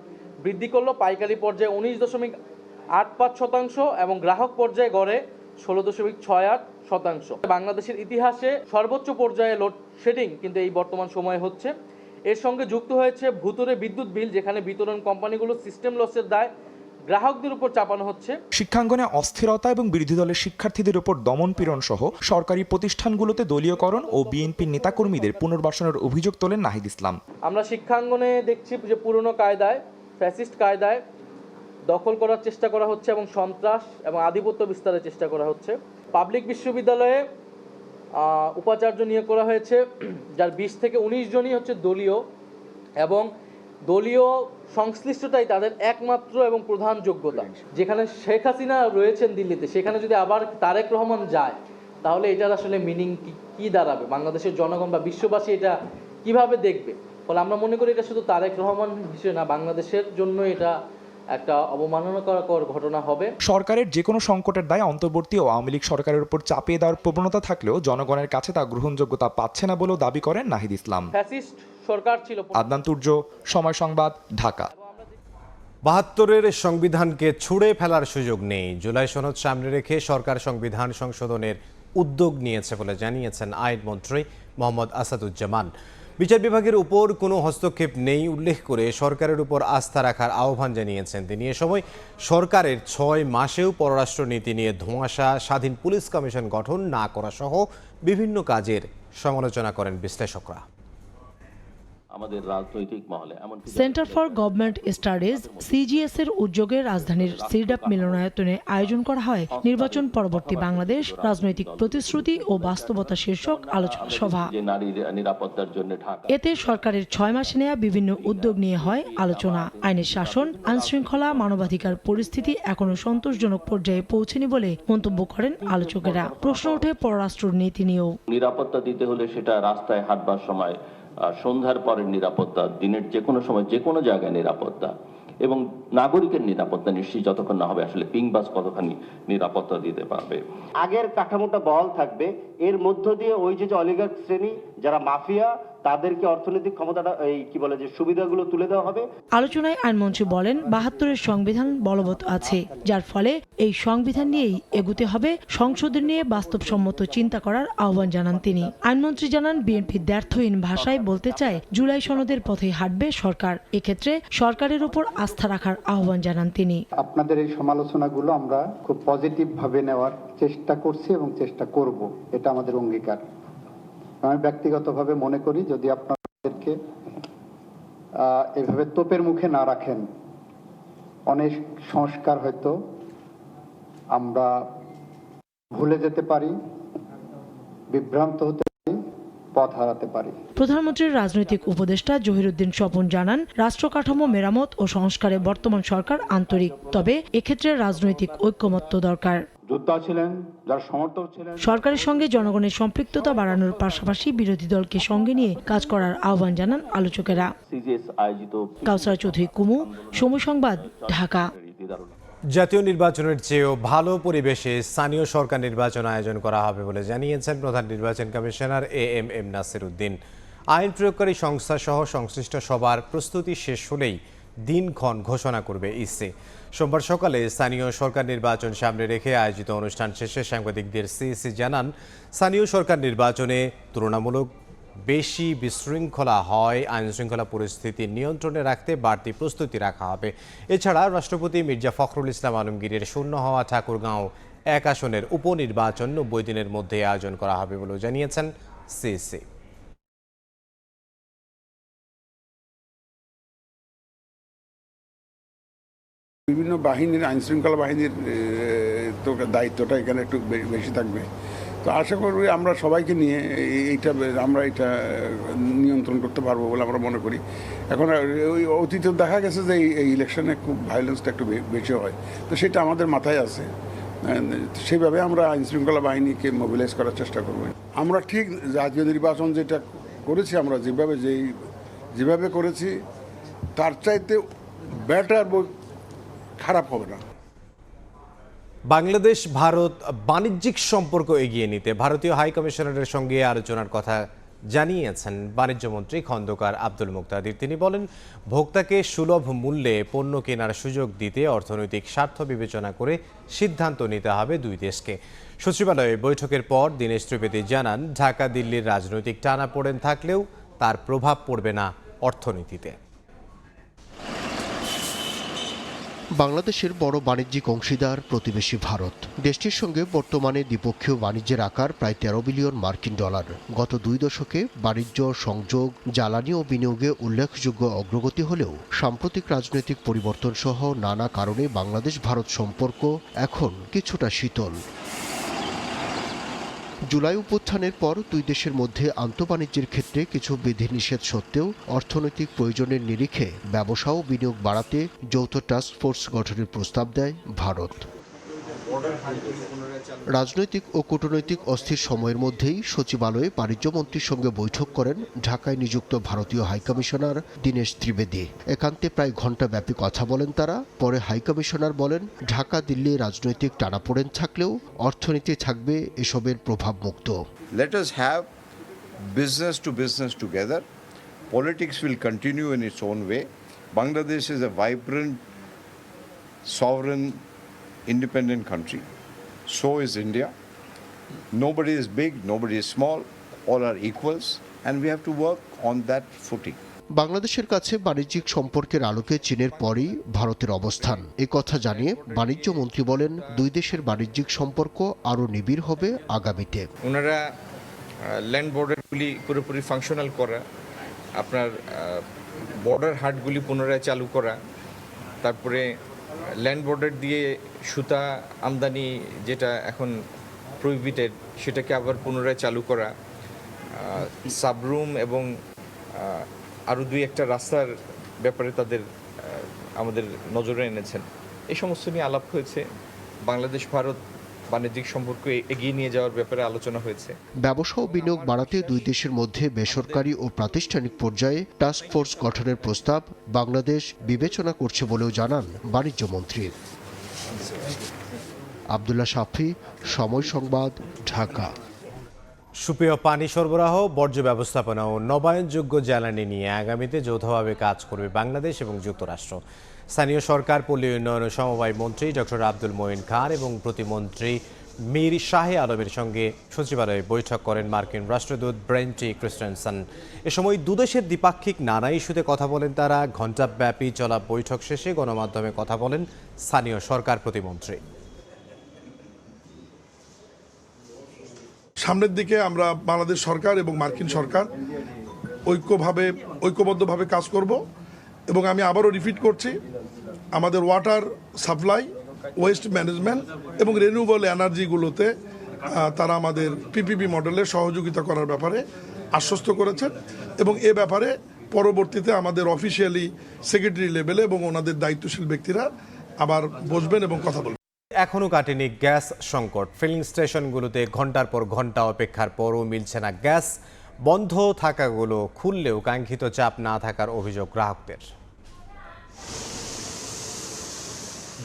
বৃদ্ধি করলো পাইকারি পর্যায়ে 19.85% এবং গ্রাহক পর্যায়ে গড়ে 16.68%। বাংলাদেশের ইতিহাসে সর্বোচ্চ পর্যায়ে লোডশেডিং কিন্তু এই বর্তমান সময়ে হচ্ছে। এর সঙ্গে যুক্ত হয়েছে ভুতুরে বিদ্যুৎ বিল, যেখানে বিতরণ কোম্পানিগুলো সিস্টেম লসের দায় গ্রাহকদের উপর চাপানো হচ্ছে। শিক্ষাঙ্গনে অস্থিরতা এবং বিরোধী দলের শিক্ষার্থীদের উপর দমন পীড়ন সহ সরকারি প্রতিষ্ঠানগুলোতে দলীয়করণ ও বিএনপির নেতাকর্মীদের পুনর্বাসনের অভিযোগ তোলেন নাহিদ ইসলাম। আমরা শিক্ষাঙ্গনে দেখছি যে পুরনো কায়দায়, ফ্যাসিস্ট কায়দায় দখল করার চেষ্টা করা হচ্ছে এবং সন্ত্রাস এবং আধিপত্য বিস্তারের চেষ্টা করা হচ্ছে। পাবলিক বিশ্ববিদ্যালয়ে উপাচার্য নিয়োগ করা হয়েছে, যার 20 থেকে 19 জনই হচ্ছে দলীয় এবং দলীয় সংশ্লিষ্টতাই তাদের একমাত্র এবং প্রধান যোগ্যতা। যেখানে শেখ হাসিনা রয়েছেন দিল্লিতে, সেখানে যদি আবার তারেক রহমান যায় তাহলে এটার আসলে মিনিং কি দাঁড়াবে? বাংলাদেশের জনগণ বা বিশ্ববাসী এটা কিভাবে দেখবে? ফলে আমরা মনে করি এটা শুধু তারেক রহমান হিসেবে না, বাংলাদেশের জন্য এটা একটা অবমাননাকর ঘটনা হবে। সরকারের যে কোনো সংকটের দায় অন্তর্বর্তী ও আওয়ামী লীগ সরকারের উপর চাপিয়ে দেওয়ার প্রবণতা থাকলেও জনগণের কাছে তা গ্রহণযোগ্যতা পাচ্ছে না বলেও দাবি করেন নাহিদ ইসলাম। ফ্যাসিস্ট সরকার ছিল। আদনান তুর্য, সময় সংবাদ, ঢাকা। 72-এর সংবিধানকে ছুঁড়ে ফেলার সুযোগ নেই। জুলাই সনদ সামনে রেখে সরকার সংবিধান সংশোধনের উদ্যোগ নিয়েছে বলে জানিয়েছেন আইনমন্ত্রী মোহাম্মদ আসাদুজ্জামান। বিচার বিভাগের উপর কোনো হস্তক্ষেপ নেই উল্লেখ করে সরকারের উপর আস্থা রাখার আহ্বান জানিয়েছেন তিনি। এ সময় সরকারের 6 মাসেও পররাষ্ট্রনীতি নিয়ে ধোঁয়াশা, স্বাধীন পুলিশ কমিশন গঠন না করা সহ বিভিন্ন কাজের সমালোচনা করেন বিশ্লেষকরা। আমাদের রাজনৈতিক মহলে এমন centre for government studies CGS এর উদ্যোগে রাজধানীর সিরডাপ মিলনায়তনে আয়োজন করা হয় নির্বাচন পরবর্তী বাংলাদেশ রাজনৈতিক প্রতিশ্রুতি ও বাস্তবতা শীর্ষক আলোচনা সভা। যে নারীর নিরাপত্তার জন্য ঢাকা এতে সরকারের 6 মাসে নেওয়া বিভিন্ন উদ্যোগ নিয়ে হয় আলোচনা। আইনের শাসন, আইনশৃঙ্খলা, মানবাধিকার পরিস্থিতি এখনো সন্তোষজনক পর্যায়ে পৌঁছেনি বলে মন্তব্য করেন আলোচকেরা। প্রশ্ন ওঠে পররাষ্ট্র নীতি নিয়েও। নিরাপত্তা দিতে হলে সেটা রাস্তায় হাঁটবার সময়, সন্ধ্যার পরের নিরাপত্তা, দিনের যে কোনো সময় যে কোনো জায়গায় নিরাপত্তা, এবং নাগরিকের নিরাপত্তা নিশ্চিত যতক্ষণ না হবে আসলে পিংবাস কতখানি নিরাপত্তা দিতে পারবে। আগের কাঠামোটা বহাল থাকবে, এর মধ্য দিয়ে ওই যে অলিগার্ক শ্রেণী যারা মাফিয়া তাদেরকে অর্থনৈতিক ক্ষমতাটা সুবিধাগুলো তুলে দেওয়া হবে। আলোচনায় আইনমন্ত্রী বলেন ৭২-এর সংবিধান বলবৎ আছে, যার ফলে এই সংবিধান নিয়েই এগুতে হবে। সংসদের নিয়ে বাস্তবসম্মত চিন্তা করার আহ্বান জানান তিনি। আইনমন্ত্রী জানান বিএনপি দ্ব্যর্থহীন ভাষায় বলতে চায় জুলাই সনদের পথে হাঁটবে সরকার। এক্ষেত্রে সরকারের উপর আস্থা রাখার আহ্বান জানান তিনি। আপনাদের এই সমালোচনাগুলো আমরা খুব পজিটিভ ভাবে নেওয়ার চেষ্টা করছি এবং চেষ্টা করব, এটা আমাদের অঙ্গীকার। আমি ব্যক্তিগতভাবে মনে করি যদি আপনাদেরকে এভাবে তোপের মুখে না রাখেন, অনেক সংস্কার হয়তো আমরা ভুলে যেতে পারি, বিভ্রান্ত হতে পারি, পথ হারাতে পারি। প্রধানমন্ত্রীর রাজনৈতিক উপদেষ্টা জহিরুদ্দিন স্বপন জানান রাষ্ট্র কাঠামো মেরামত ও সংস্কারে বর্তমান সরকার আন্তরিক, তবে এক্ষেত্রে রাজনৈতিক ঐকমত্য দরকার। যোদ্ধা ছিলেন, যারা সমর্থক ছিলেন। সরকারের সঙ্গে জনগণের সম্পৃক্ততা বাড়ানোর পাশাপাশি বিরোধী দলকে সঙ্গে নিয়ে কাজ করার আহ্বান জানান আলোচকেরা। কাউসার চৌধুরী কুমু, সময় সংবাদ, ঢাকা। জাতীয় নির্বাচনের চেয়েও ভালো পরিবেশে স্থানীয় সরকার নির্বাচন আয়োজন করা হবে বলে জানিয়েছেন প্রধান নির্বাচন কমিশনার এএমএম নাসির উদ্দিন। আইন প্রয়োগকারী সংস্থা সহ সংশ্লিষ্ট সবার প্রস্তুতি শেষ হলেই দিনক্ষণ ঘোষণা করবে ইসি। সোমবার সকালে স্থানীয় সরকার নির্বাচন সামনে রেখে আয়োজিত অনুষ্ঠান শেষে সাংবাদিকদের সিইসি জানান স্থানীয় সরকার নির্বাচনে তুলনামূলক বেশি বিশৃঙ্খলা হয়, আইনশৃঙ্খলা পরিস্থিতি নিয়ন্ত্রণে রাখতে বাড়তি প্রস্তুতি রাখা হবে। এছাড়া রাষ্ট্রপতি মির্জা ফখরুল ইসলাম আলমগীরের শূন্য হওয়া ঠাকুরগাঁও 1 আসনের উপনির্বাচন 90 দিনের মধ্যে আয়োজন করা হবে বলেও জানিয়েছেন সিইসি। বিভিন্ন বাহিনীর, আইনশৃঙ্খলা বাহিনীর তো দায়িত্বটা এখানে একটু বেশি থাকবে। তো আশা করি আমরা সবাইকে নিয়ে আমরা এটা নিয়ন্ত্রণ করতে পারবো বলে আমরা মনে করি। এখন ওই অতীতে দেখা গেছে যে এই ইলেকশনে খুব ভায়োলেন্সটা একটু বেশি হয়, তো সেটা আমাদের মাথায় আছে। সেইভাবে আমরা আইনশৃঙ্খলা বাহিনীকে মোবিলাইজ করার চেষ্টা করব। আমরা ঠিক জাতীয় নির্বাচন যেটা করেছি, আমরা যেভাবে করেছি তার চাইতে বেটার, খারাপ হবে না। বাংলাদেশ ভারত বাণিজ্যিক সম্পর্ক এগিয়ে নিতে ভারতীয় হাই কমিশনারের সঙ্গে আলোচনার কথা জানিয়েছেন বাণিজ্যমন্ত্রী খন্দকার আব্দুল মুক্তাদির। তিনি বলেন ভোক্তাকে সুলভ মূল্যে পণ্য কেনার সুযোগ দিতে অর্থনৈতিক স্বার্থ বিবেচনা করে সিদ্ধান্ত নিতে হবে দুই দেশকে। সচিবালয়ে বৈঠকের পর দীনেশ ত্রিবেদী জানান ঢাকা দিল্লির রাজনৈতিক টানাপোড়েন থাকলেও তার প্রভাব পড়বে না অর্থনীতিতে। বাংলাদেশের বড় বাণিজ্যিক অংশীদার প্রতিবেশী ভারত। দেশটির সঙ্গে বর্তমানে দ্বিপক্ষীয় বাণিজ্যের আকার প্রায় 13 বিলিয়ন মার্কিন ডলার। গত 2 দশকে বাণিজ্য, সংযোগ, জ্বালানি ও বিনিয়োগে উল্লেখযোগ্য অগ্রগতি হলেও সাম্প্রতিক রাজনৈতিক পরিবর্তন সহ নানা কারণে বাংলাদেশ ভারত সম্পর্ক এখন কিছুটা শীতল। জুলাই অভ্যুত্থানের পর দুই দেশের মধ্যে আন্তঃবাণিজ্যের ক্ষেত্রে কিছু বিধিনিষেধ সত্ত্বেও অর্থনৈতিক প্রয়োজনের নিরিখে ব্যবসা ও বিনিয়োগ বাড়াতে যৌথ টাস্ক ফোর্স গঠনের প্রস্তাব দেয় ভারত। রাজনৈতিক ও কূটনৈতিক অস্থির সময়ের মধ্যেই সচিবালয়ে বাণিজ্যমন্ত্রীর সঙ্গে বৈঠক করেন ঢাকায় নিযুক্ত ভারতীয় হাইকমিশনার দীনেশ ত্রিবেদী। একান্তে প্রায় ঘণ্টাব্যাপী কথা বলেন তারা। পরে হাইকমিশনার বলেন ঢাকা দিল্লি রাজনৈতিক টানাপোড়েন থাকলেও অর্থনীতি থাকবে এসবের প্রভাব মুক্ত। Let us have business to business together. Politics will continue in its own way. Bangladesh is a vibrant, sovereign, independent country. So is India. Nobody is big, nobody is small, all are equals, and we have to work on that footing. বাংলাদেশের কাছে বাণিজ্যিক সম্পর্কের আলোকে চীনের পরই ভারতের অবস্থান। এ কথা জানিয়ে বাণিজ্য মন্ত্রী বলেন দুই দেশের বাণিজ্যিক সম্পর্ক আরও নিবিড় হবে আগামীতে। ওনারা ল্যান্ড বর্ডারগুলি পুরোপুরি ফাংশনাল করা আপনার বর্ডার হাটগুলি পুনরায় চালু করা, তারপরে ল্যান্ড বর্ডার দিয়ে সুতা আমদানি যেটা এখন প্রহিবিটেড সেটাকে আবার পুনরায় চালু করা, সাবরুম এবং আরও 2-1টা রাস্তার ব্যাপারে আমাদের নজরে এনেছেন। এই সমস্ত নিয়ে আলাপ হয়েছে। বাংলাদেশ ভারত বাণিজ্যিক সম্পর্ক এগিয়ে নিয়ে যাওয়ার ব্যাপারে আলোচনা হয়েছে। ব্যবসা ও বিনিয়োগ বাড়াতে দুই দেশের মধ্যে বেসরকারি ও প্রাতিষ্ঠানিক পর্যায়ে টাস্ক ফোর্স গঠনের প্রস্তাব বাংলাদেশ বিবেচনা করছে বলেও জানান বাণিজ্য মন্ত্রী। আব্দুল্লাহ শাফি, সময় সংবাদ, ঢাকা। সুপেয় পানি সরবরাহ, বর্জ্য ব্যবস্থাপনা ও নবায়নযোগ্য জ্বালানি নিয়ে আগামীতে যৌথভাবে কাজ করবে বাংলাদেশ এবং যুক্তরাষ্ট্র। স্থানীয় সরকার, পল্লী উন্নয়ন ও সমবায় মন্ত্রী ডক্টর আব্দুল মঈন খান এবং প্রতিমন্ত্রী মীর শাহে আলমের সঙ্গে সচিবালয়ে বৈঠক করেন মার্কিন রাষ্ট্রদূত ব্রেন্টি ক্রিস্টেনসন। এ সময় দুদেশের দ্বিপাক্ষিক নানা ইস্যুতে কথা বলেন তারা। ঘণ্টাব্যাপী চলা বৈঠক শেষে গণমাধ্যমে কথা বলেন স্থানীয় সরকার প্রতিমন্ত্রী। সামনের দিকে আমরা বাংলাদেশ সরকার এবং মার্কিন সরকার ঐক্যবদ্ধভাবে কাজ করব এবং আমি আবারও রিপিট করছি, আমাদের ওয়াটার সাপ্লাই, ওয়েস্ট ম্যানেজমেন্ট এবং রিনিউয়েবল এনার্জিগুলোতে তারা আমাদের পিপিপি মডেলে সহযোগিতা করার ব্যাপারে আশ্বস্ত করেছেন এবং এ ব্যাপারে পরবর্তীতে আমাদের অফিসিয়ালি সেক্রেটারি লেভেলে এবং ওনাদের দায়িত্বশীল ব্যক্তিরা আবার বসবেন এবং কথা বলবেন। এখনও কাটেনি গ্যাস সংকট। ফিলিং স্টেশনগুলোতে ঘন্টার পর ঘন্টা অপেক্ষার পরও মিলছে না গ্যাস। বন্ধ থাকাগুলো খুললেও কাঙ্ক্ষিত চাপ না থাকার অভিযোগ গ্রাহকদের।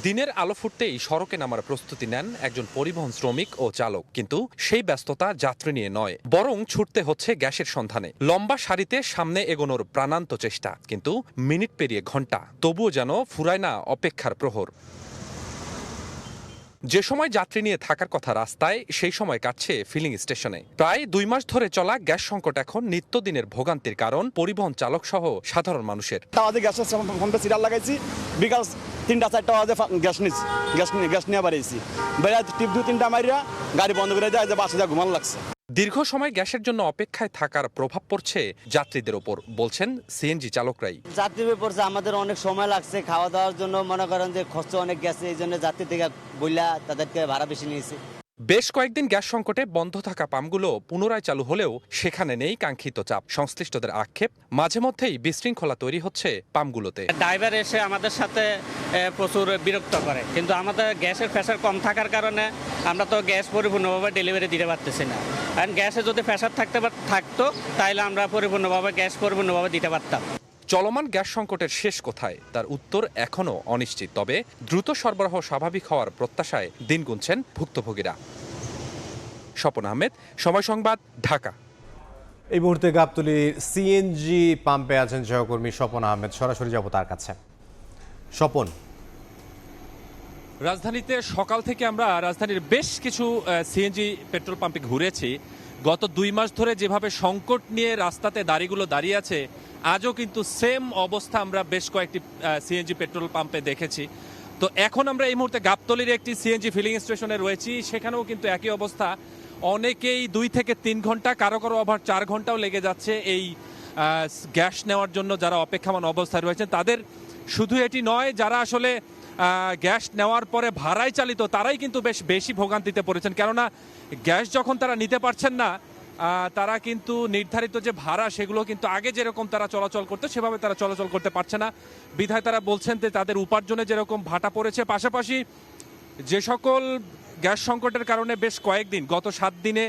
দিনের আলো ফুটতেই সড়কে নামার প্রস্তুতি নেন একজন পরিবহন শ্রমিক ও চালক, কিন্তু সেই ব্যস্ততা যাত্রী নিয়ে নয়, বরং ছুটতে হচ্ছে গ্যাসের সন্ধানে। লম্বা সারিতে সামনে এগোনোর প্রাণান্ত চেষ্টা, কিন্তু মিনিট পেরিয়ে ঘন্টা, তবুও যেন ফুরায় না অপেক্ষার প্রহর। যে সময় যাত্রী নিয়ে থাকার কথা রাস্তায়, সেই সময় কাটছে ফিলিং স্টেশনে। প্রায় 2 মাস ধরে চলা গ্যাস সংকট এখন নিত্যদিনের ভোগান্তির কারণ পরিবহন চালক সহ সাধারণ মানুষের। সিরিয়াল লাগাইছি, বিকাল 3-4টা বাজে গ্যাস নিয়ে বাড়িয়েছি, টিপ 2-3টা মারিয়া গাড়ি বন্ধ করে যায়, বাসে যা ঘুমানো লাগছে। দীর্ঘ সময় গ্যাসের জন্য অপেক্ষায় থাকার প্রভাব পড়ছে যাত্রীদের ওপর, বলছেন সিএনজি চালকরাই। যাত্রীদের পড়ছে, আমাদের অনেক সময় লাগছে খাওয়া দাওয়ার জন্য, মনে করেন যে খরচ অনেক গেছে, এই জন্য যাত্রী থেকে বইলা তাদেরকে ভাড়া বেশি নিয়েছে। বেশ কয়েকদিন গ্যাস সংকটে বন্ধ থাকা পাম্পগুলো পুনরায় চালু হলেও সেখানে নেই কাঙ্ক্ষিত চাপ। সংশ্লিষ্টদের আক্ষেপ, মাঝে মধ্যেই বিশৃঙ্খলা তৈরি হচ্ছে পাম্পগুলোতে। ড্রাইভার এসে আমাদের সাথে প্রচুর বিরক্ত করে, কিন্তু আমাদের গ্যাসের প্রেশার কম থাকার কারণে আমরা তো গ্যাস পরিপূর্ণভাবে ডেলিভারি দিতে পারতেছি না। কারণ গ্যাসে যদি প্রেশার থাকতো তাহলে আমরা গ্যাস পরিপূর্ণভাবে দিতে পারতাম। চলমান গ্যাস সংকটের শেষ কোথায়, তার উত্তর এখনও অনিশ্চিত। তবে দ্রুত সরবরাহ স্বাভাবিক হওয়ার প্রত্যাশায় দিন গুনছেন ভুক্তভোগীরা। স্বপন আহমেদ, সময় সংবাদ, ঢাকা। এই মুহূর্তে গাবতলীর সিএনজি পাম্পে আছেন সহকর্মী স্বপন আহমেদ। সরাসরি যাব তার কাছে। স্বপন, রাজধানীতে সকাল থেকে আমরা রাজধানীর বেশ কিছু সিএনজি পেট্রোল পাম্পে ঘুরেছি। গত 2 মাস ধরে যেভাবে সংকট নিয়ে রাস্তাতে গাড়িগুলো দাঁড়িয়ে আছে, আজও কিন্তু সেম অবস্থা আমরা বেশ কয়েকটি সিএনজি পেট্রোল পাম্পে দেখেছি। তো এখন আমরা এই মুহূর্তে গাবতলীর একটি সিএনজি ফিলিং স্টেশনে রয়েছি। সেখানেও কিন্তু একই অবস্থা, অনেকেই 2 থেকে 3 ঘন্টা, কারো কারো আবার 4 ঘন্টাও লেগে যাচ্ছে এই গ্যাস নেওয়ার জন্য। যারা অপেক্ষমান অবস্থায় রয়েছেন তাদের শুধু এটি নয়, যারা আসলে গ্যাস নেওয়ার পরে ভাড়ায় চালিত তারাই কিন্তু বেশ বেশি ভোগান্তিতে পড়েছেন। কেননা গ্যাস যখন তারা নিতে পারছেন না, তারা কিন্তু নির্ধারিত যে ভাড়া সেগুলো কিন্তু আগে যেরকম তারা চলাচল করতে সেভাবে তারা চলাচল করতে পারছে না। বিধায় তারা বলছেন যে তাদের উপার্জনে যেরকম ভাটা পড়েছে, পাশাপাশি যে সকল গ্যাস সংকটের কারণে বেশ কয়েকদিন, গত 7 দিনে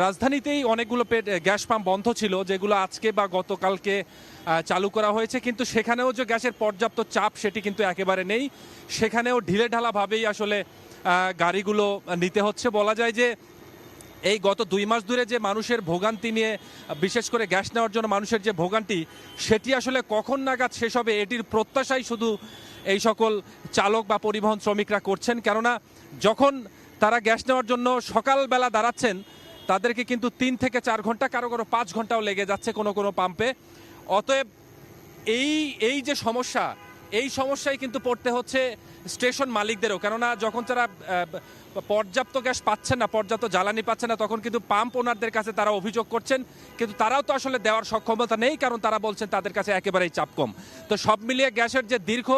রাজধানীতেই অনেকগুলো গ্যাস পাম্প বন্ধ ছিল, যেগুলো আজকে বা গতকালকে চালু করা হয়েছে, কিন্তু সেখানেও যে গ্যাসের পর্যাপ্ত চাপ সেটি কিন্তু একেবারে নেই। সেখানেও ঢিলেঢালাভাবেই আসলে গাড়িগুলো নিতে হচ্ছে। বলা যায় যে এই গত 2 মাস ধরে যে মানুষের ভোগান্তি নিয়ে, বিশেষ করে গ্যাস নেওয়ার জন্য মানুষের যে ভোগান্তি, সেটি আসলে কখন নাগাদ শেষ হবে এটির প্রত্যাশাই শুধু এই সকল চালক বা পরিবহন শ্রমিকরা করছেন। কেননা যখন তারা গ্যাস নেওয়ার জন্য সকালবেলা দাঁড়াচ্ছেন, তাদেরকে কিন্তু 3 থেকে 4 ঘন্টা, কারো কারো 5 ঘন্টাও লেগে যাচ্ছে কোনো কোনো পাম্পে। অতএব এই যে সমস্যা, এই সমস্যায় কিন্তু পড়তে হচ্ছে স্টেশন মালিকদেরও। কেননা যখন তারা পর্যাপ্ত গ্যাস পাচ্ছেন না, পর্যাপ্ত জ্বালানি পাচ্ছেন না, তখন কিন্তু পাম্প ওনারদের কাছে তারা অভিযোগ করছেন, কিন্তু তারাও তো আসলে দেওয়ার সক্ষমতা নেই, কারণ তারা বলছেন তাদের কাছে একেবারেই চাপ কম। তো সব মিলিয়ে গ্যাসের যে দীর্ঘ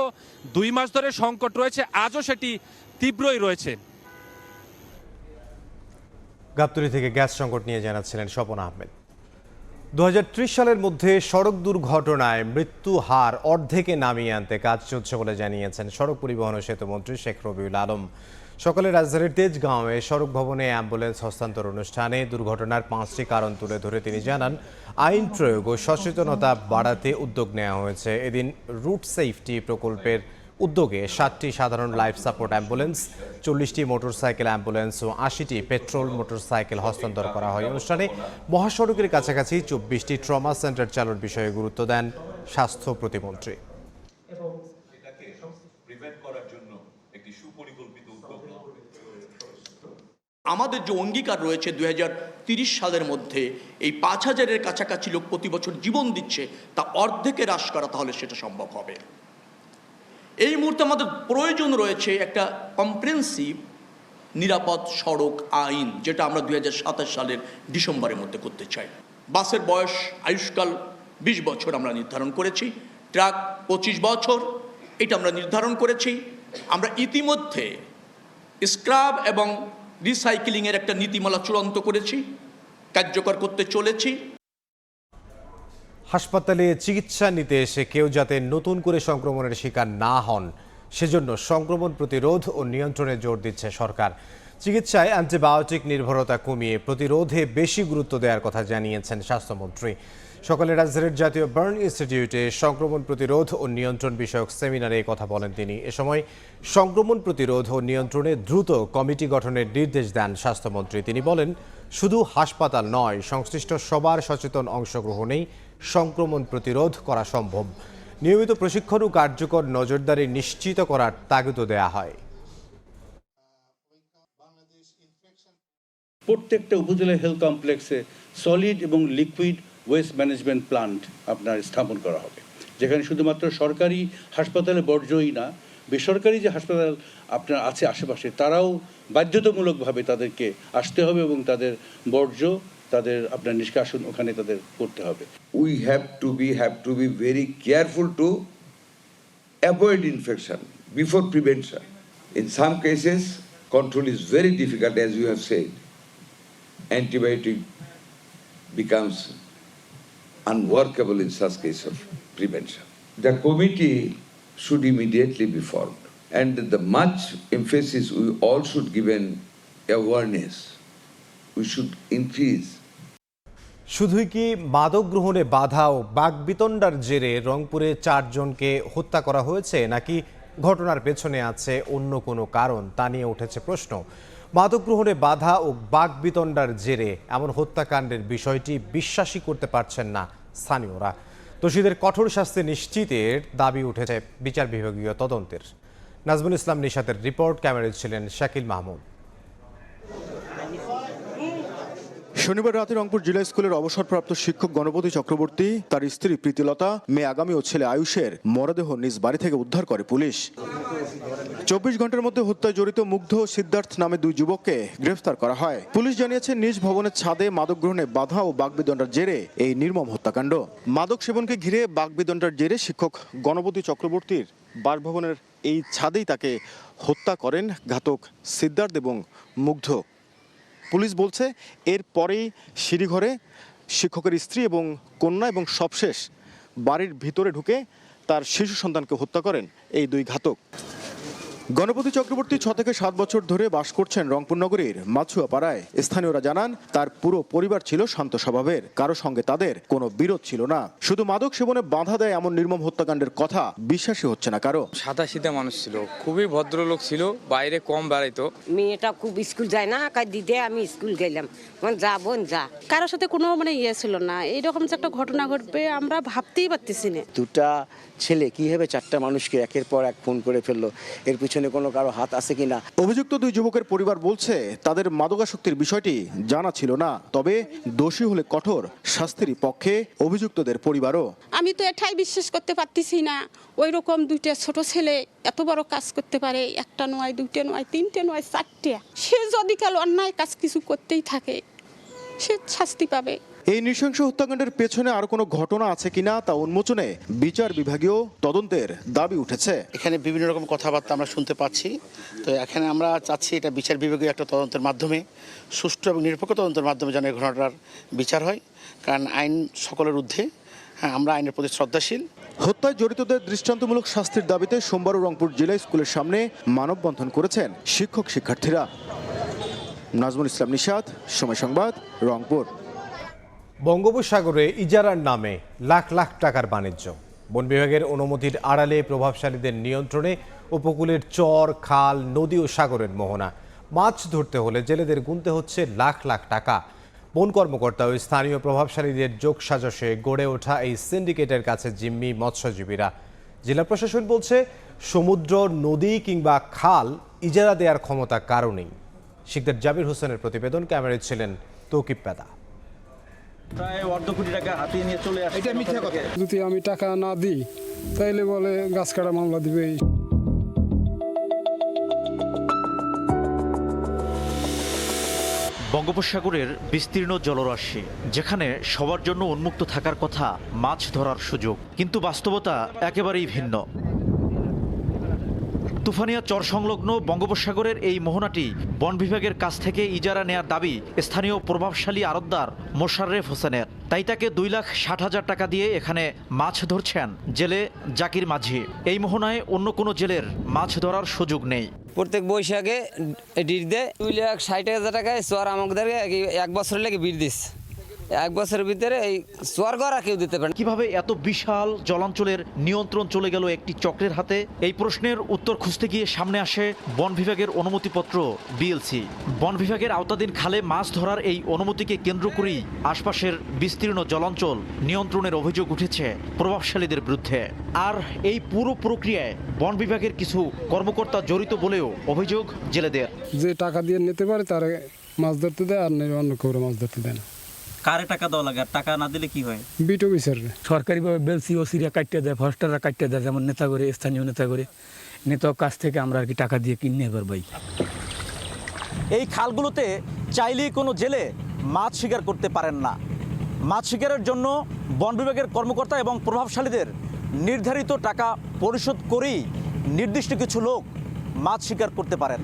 2 মাস ধরে সংকট রয়েছে, আজও সেটি তীব্রই রয়েছে। গাবতলী থেকে গ্যাস সংকট নিয়ে জানাচ্ছিলেন স্বপন আহমেদ। 2030 সালের মধ্যে সড়ক দুর্ঘটনায় মৃত্যু হার অর্ধেকে নামিয়ে আনতে কাজ চলছে বলে জানিয়েছেন সড়ক পরিবহন ও সেতু মন্ত্রী শেখ রবিউল আলম। সকালে রাজধানীর তেজগাঁওয়ে সড়ক ভবনে অ্যাম্বুলেন্স হস্তান্তর অনুষ্ঠানে দুর্ঘটনার 5টি কারণ তুলে ধরে তিনি জানান, আইন প্রয়োগ ও সচেতনতা বাড়াতে উদ্যোগ নেওয়া হয়েছে। এদিন রুট সেফটি প্রকল্পের উদ্যোগে 7টি সাধারণ লাইফ সাপোর্ট অ্যাম্বুলেন্স, 40টি মোটরসাইকেল অ্যাম্বুলেন্স ও 80টি পেট্রোল মোটরসাইকেল হস্তান্তর করা হয়। অনুষ্ঠানে মহাসড়কের কাছাকাছি 24টি ট্রমা সেন্টার চালুর বিষয়ে গুরুত্ব দেন স্বাস্থ্য প্রতিমন্ত্রী। আমাদের যে অঙ্গীকার রয়েছে 2030 সালের মধ্যে এই 5000-এর কাছাকাছি লোক প্রতি বছর জীবন দিচ্ছে, তা অর্ধেকে হ্রাস করা, তাহলে সেটা সম্ভব হবে। এই মুহূর্তে আমাদের প্রয়োজন রয়েছে একটা কম্প্রিহেনসিভ নিরাপদ সড়ক আইন, যেটা আমরা 2027 সালের ডিসেম্বরের মধ্যে করতে চাই। বাসের বয়স আয়ুষ্কাল 20 বছর আমরা নির্ধারণ করেছি, ট্রাক 25 বছর এটা আমরা নির্ধারণ করেছি। আমরা ইতিমধ্যে স্ক্রাব এবং রিসাইক্লিংয়ের একটা নীতিমালা চূড়ান্ত করেছি, কার্যকর করতে চলেছি। হাসপাতালে চিকিৎসা নিতে এসে কেউ যাতে নতুন করে সংক্রমণের শিকার না হন, সেজন্য সংক্রমণ প্রতিরোধ ও নিয়ন্ত্রণে জোর দিচ্ছে সরকার। চিকিৎসায় অ্যান্টিবায়োটিক নির্ভরতা কমিয়ে প্রতিরোধে বেশি গুরুত্ব দেওয়ার কথা জানিয়েছেন স্বাস্থ্যমন্ত্রী। সকালে রাজধানীর জাতীয় বার্ন ইনস্টিটিউটে সংক্রমণ প্রতিরোধ ও নিয়ন্ত্রণ বিষয়ক সেমিনারে এই কথা বলেন তিনি। এ সময় সংক্রমণ প্রতিরোধ ও নিয়ন্ত্রণে দ্রুত কমিটি গঠনের নির্দেশ দেন স্বাস্থ্যমন্ত্রী। তিনি বলেন, শুধু হাসপাতাল নয়, সংশ্লিষ্ট সবার সচেতন অংশগ্রহণেই সংক্রমণ প্রতিরোধ করা সম্ভব। নিয়মিত প্রশিক্ষণ ও কার্যকর নজরদারি নিশ্চিত করার তাগিদও দেয়া হয়। প্রত্যেকটা উপজেলা হেলথ কমপ্লেক্সে সলিড এবং লিকুইড ওয়েস্ট ম্যানেজমেন্ট প্লান্ট আপনার স্থাপন করা হবে, যেখানে শুধুমাত্র সরকারি হাসপাতালে বর্জ্যই না, বেসরকারি যে হাসপাতাল আপনার আছে আশেপাশে, তারাও বাধ্যতামূলকভাবে তাদেরকে আসতে হবে এবং তাদের বর্জ্য, তাদের আপনার নিষ্কাশন ওখানে তাদের করতে হবে। We have to be very careful to avoid infection before prevention. In some cases, control is very difficult, as you have said. Antibiotic becomes unworkable in such case of prevention. The committee should immediately be formed, and the much emphasis we all should give an awareness. We should increase. শুধুই কি মাদক গ্রহণে বাধা ও বাকবিতণ্ডার জেরে রংপুরে 4 জনকে হত্যা করা হয়েছে, নাকি ঘটনার পেছনে আছে অন্য কোনো কারণ, তা নিয়ে উঠেছে প্রশ্ন। মাদক গ্রহণে বাধা ও বাকবিতণ্ডার জেরে এমন হত্যাকাণ্ডের বিষয়টি বিশ্বাসই করতে পারছেন না স্থানীয়রা। দোষীদের কঠোর শাস্তি নিশ্চিতের দাবি উঠেছে বিচার বিভাগীয় তদন্তের। নাজমুল ইসলাম নিশাতের রিপোর্ট, ক্যামেরায় ছিলেন শাকিল মাহমুদ। শনিবার রাতে রংপুর জিলা স্কুলের অবসরপ্রাপ্ত শিক্ষক গণপতি চক্রবর্তী, তার স্ত্রী প্রীতিলতা, মেয়ে আগামী ও ছেলে আয়ুষের মরদেহ নিজ বাড়ি থেকে উদ্ধার করে পুলিশ। 24 ঘন্টার মধ্যে হত্যায় জড়িত মুগ্ধ ও সিদ্ধার্থ নামে 2 যুবককে গ্রেফতার করা হয়। পুলিশ জানিয়েছে, নিজ ভবনের ছাদে মাদক গ্রহণে বাধা ও বাকবিতণ্ডার জেরে এই নির্মম হত্যাকাণ্ড। মাদক সেবনকে ঘিরে বাকবিতণ্ডার জেরে শিক্ষক গণপতি চক্রবর্তীর বাসভবনের এই ছাদেই তাকে হত্যা করেন ঘাতক সিদ্ধার্থ এবং মুগ্ধ। পুলিশ বলছে, এরপরেই সিঁড়িঘরে শিক্ষকের স্ত্রী এবং কন্যা এবং সবশেষ বাড়ির ভিতরে ঢুকে তার শিশু সন্তানকে হত্যা করেন এই 2 ঘাতক। গণপতি চক্রবর্তী 6 থেকে 7 বছর ধরে বাস করছেন রংপুর নগরীর মাছুয়াপাড়ায়। স্থানীয়রা জানান, তার পুরো পরিবার ছিল শান্ত স্বভাবের, কারো সঙ্গে তাদের কোনো বিরোধ ছিল না। শুধু মাদক সেবনে বাধা দেয় এমন নির্মম হত্যাকাণ্ডের কথা বিশ্বাসই হচ্ছে না কারো। সাদাসিধা মানুষ ছিল, খুবই ভদ্রলোক ছিল, বাইরে কম বেড়াইতো। মেয়েটা খুব স্কুল যায় না, দিদি আমি স্কুল গেলাম, যা বোন যা। কারোর সাথে কোনো ইয়ে ছিল না। এইরকম যে একটা ঘটনা ঘটবে আমরা ভাবতেই পারতেছি না। 2টা ছেলে কিভাবে 4টা মানুষকে একের পর এক খুন করে ফেললো, এর পিছনে পিছনে কোনো কারো হাত আছে কিনা। অভিযুক্ত দুই যুবকের পরিবার বলছে তাদের মাদকাসক্তির বিষয়টি জানা ছিল না, তবে দোষী হলে কঠোর শাস্তির পক্ষে অভিযুক্তদের পরিবারও। আমি তো এটাই বিশ্বাস করতে পারতেছি না, ওই রকম দুইটা ছোট ছেলে এত বড় কাজ করতে পারে, একটা নয়, দুইটা নয়, তিনটে নয়, চারটে। সে যদি কাল অন্যায় কাজ কিছু করতেই থাকে সে শাস্তি পাবে। এই নৃশংস হত্যাকাণ্ডের পেছনে আর কোনো ঘটনা আছে কিনা তা উন্মোচনে বিচার বিভাগীয় তদন্তের দাবি উঠেছে। এখানে বিভিন্ন রকম কথাবার্তা আমরা শুনতে পাচ্ছি, তো এখানে আমরা চাচ্ছি এটা বিচার বিভাগীয় একটা তদন্তের মাধ্যমে, সুষ্ঠু এবং নিরপেক্ষ তদন্তের মাধ্যমে যেন এই ঘটনাটার বিচার হয়, কারণ আইন সকলের ঊর্ধ্বে। হ্যাঁ, আমরা আইনের প্রতি শ্রদ্ধাশীল। হত্যায় জড়িতদের দৃষ্টান্তমূলক শাস্তির দাবিতে সোমবার রংপুর জেলা স্কুলের সামনে মানববন্ধন করেছেন শিক্ষক শিক্ষার্থীরা। নাজমুল ইসলাম নিশাত, সময় সংবাদ, রংপুর। বঙ্গোপসাগরে ইজারার নামে লাখ লাখ টাকার বাণিজ্য। বন বিভাগের অনুমতির আড়ালে প্রভাবশালীদের নিয়ন্ত্রণে উপকূলের চর, খাল, নদী ও সাগরের মোহনা। মাছ ধরতে হলে জেলেদের গুনতে হচ্ছে লাখ লাখ টাকা। বন কর্মকর্তা ও স্থানীয় প্রভাবশালীদের যোগসাজশে গড়ে ওঠা এই সিন্ডিকেটের কাছে জিম্মি মৎস্যজীবীরা। জেলা প্রশাসন বলছে সমুদ্র, নদী কিংবা খাল ইজারা দেওয়ার ক্ষমতা কারও নেই। শিকদার জাবির হোসেনের প্রতিবেদন, ক্যামেরায় ছিলেন তৌকিব পেদা। প্রায় অর্ধ কোটি টাকা হাতিয়ে নিয়ে চলে আসে। এটা মিথ্যা কথা। যদি আমি টাকা না দিই তাইলে বলে গাছ কাটা মামলা দিবে। বঙ্গোপসাগরের বিস্তীর্ণ জলরাশি, যেখানে সবার জন্য উন্মুক্ত থাকার কথা মাছ ধরার সুযোগ, কিন্তু বাস্তবতা একেবারেই ভিন্ন। তুফানিয়া চর সংলগ্ন বঙ্গোপসাগরের এই মোহনাটি বন বিভাগের কাছ থেকে ইজারা নেয়ার দাবি স্থানীয় প্রভাবশালী আড়তদার মোশাররেফ হোসেনের। তাই তাকে 2,60,000 টাকা দিয়ে এখানে মাছ ধরছেন জেলে জাকির মাঝি। এই মোহনায় অন্য কোনো জেলের মাছ ধরার সুযোগ নেই। প্রত্যেক বৈশাখে ডিট দেয় 2,60,000 টাকায় চর আমাদেরকে 1 বছর লেগে বিট দিচ্ছে। 1 বছরের ভিতরে এই চর গড়া কেউ দিতে পারে। কিভাবে এত বিশাল জলাঞ্চলের নিয়ন্ত্রণ চলে গেল একটি চক্রের হাতে? এই প্রশ্নের উত্তর খুঁজতে গিয়ে সামনে আসে বন বিভাগের অনুমতিপত্র বিএলসি। বন বিভাগের আওতাধীন খালে মাছ ধরার এই অনুমতিকে কেন্দ্র করেই আশপাশের বিস্তীর্ণ জলাঞ্চল নিয়ন্ত্রণের অভিযোগ উঠেছে প্রভাবশালীদের বিরুদ্ধে। আর এই পুরো প্রক্রিয়ায় বন বিভাগের কিছু কর্মকর্তা জড়িত বলেও অভিযোগ জেলেদের। যে টাকা দিয়ে নিতে পারে তারা মাছ ধরতে দেয়, আর অন্য কেউ মাছ ধরতে দেয় না। কারে টাকা দেওয়া লাগে? আর টাকা না দিলে কি হয়? বিটো বিচার সরকারিভাবে বেলসি ও সিরিয়া কাটতে দেয়, ফরেস্টাররা কাটতে দেয়, যেমন নেতা করে, স্থানীয় নেতা করে, নেতার কাছ থেকে আমরা আর কি টাকা দিয়ে কিনে এবার ভাই। এই খালগুলোতে চাইলেই কোনো জেলে মাছ শিকার করতে পারেন না। মাছ শিকারের জন্য বন বিভাগের কর্মকর্তা এবং প্রভাবশালীদের নির্ধারিত টাকা পরিশোধ করেই নির্দিষ্ট কিছু লোক মাছ শিকার করতে পারেন।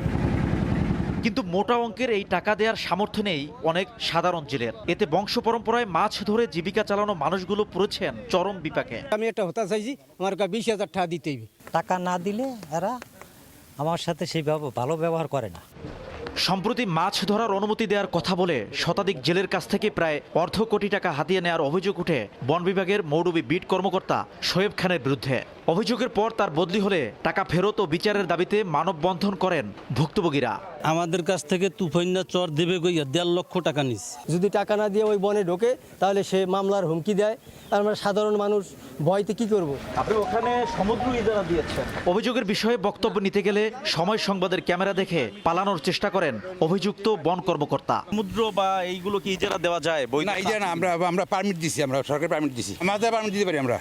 কিন্তু মোটা অঙ্কের এই টাকা দেওয়ার সামর্থ্য নেই অনেক সাধারণ জেলের। এতে বংশ পরম্পরায় মাছ ধরে জীবিকা চালানো মানুষগুলো পড়েছেন চরম বিপাকে। আমি একটা হতা চাইছি, আমার 20,000 টাকা দিতেই। টাকা না দিলে এরা আমার সাথে সেইভাবে ভালো ব্যবহার করে না। সম্প্রতি মাছ ধরার অনুমতি দেওয়ার কথা বলে শতাধিক জেলের কাছ থেকে প্রায় অর্ধ কোটি টাকা হাতিয়ে নেওয়ার অভিযোগ উঠে বন বিভাগের মৌডুবি বিট কর্মকর্তা শোয়েব খানের বিরুদ্ধে। অভিযোগের পর তার বদলি হলে টাকা ফেরত ও বিচারের দাবিতে মানববন্ধন করেন ভুক্তভোগীরা। আমাদের কাছ থেকে তুফাইনা চর দেবে গইয়া 1.5 লক্ষ টাকা নিস। যদি টাকা না দিয়ে ওই বনে ঢোকে তাহলে সে মামলার হুমকি দেয়। আর আমরা সাধারণ মানুষ ভয়তে কি করব? আপনি ওখানে সমুদ্র ইজারা দিয়েছেন। অভিযোগের বিষয়ে বক্তব্য নিতে গেলে সময় সংবাদের ক্যামেরা দেখে পালানোর চেষ্টা করেন অভিযুক্ত বন কর্মকর্তা। সমুদ্র বা এইগুলো কি ইজারা দেওয়া যায়? না, ইজারা না, আমরা পারমিট দিছি, আমরা সরকার পারমিট দিছি। আমাদের পারমিট দিতে পারি, আমরা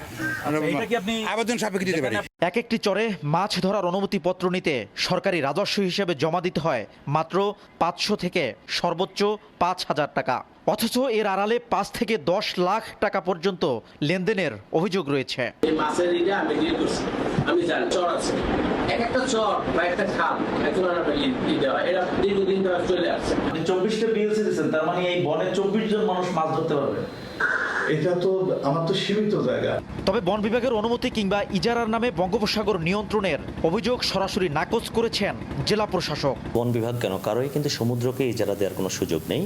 এটা কি আপনি আবেদন সাপেক্ষে দিতে পারি। এক একটি চরে মাছ ধরার অনুমতিপত্র নিতে সরকারি রাজস্ব হিসেবে জমা দিতে হয় মাত্র 500 থেকে সর্বোচ্চ 5,000 টাকা। অথচ এর আড়ালে 5 থেকে 10 লাখ টাকা পর্যন্ত লেনদেনের অভিযোগ রয়েছে। আমি জানি চর আছে, এক একটা চর বা একটা খাল এখন এটা দীর্ঘদিন ধরে চলে আসছে। 24টা বিএলসি দিয়েছেন, তার মানে এই বনে 24 জন মানুষ মাছ ধরতে পারবে। এটা তো আমার তো সীমিত জায়গা। তবে বন বিভাগের অনুমতি কিংবা ইজারার নামে বঙ্গোপসাগর নিয়ন্ত্রণের অভিযোগ সরাসরি নাকচ করেছেন জেলা প্রশাসক। বন বিভাগ কেন, কারোই কিন্তু সমুদ্রকে ইজারা দেওয়ার কোনো সুযোগ নেই,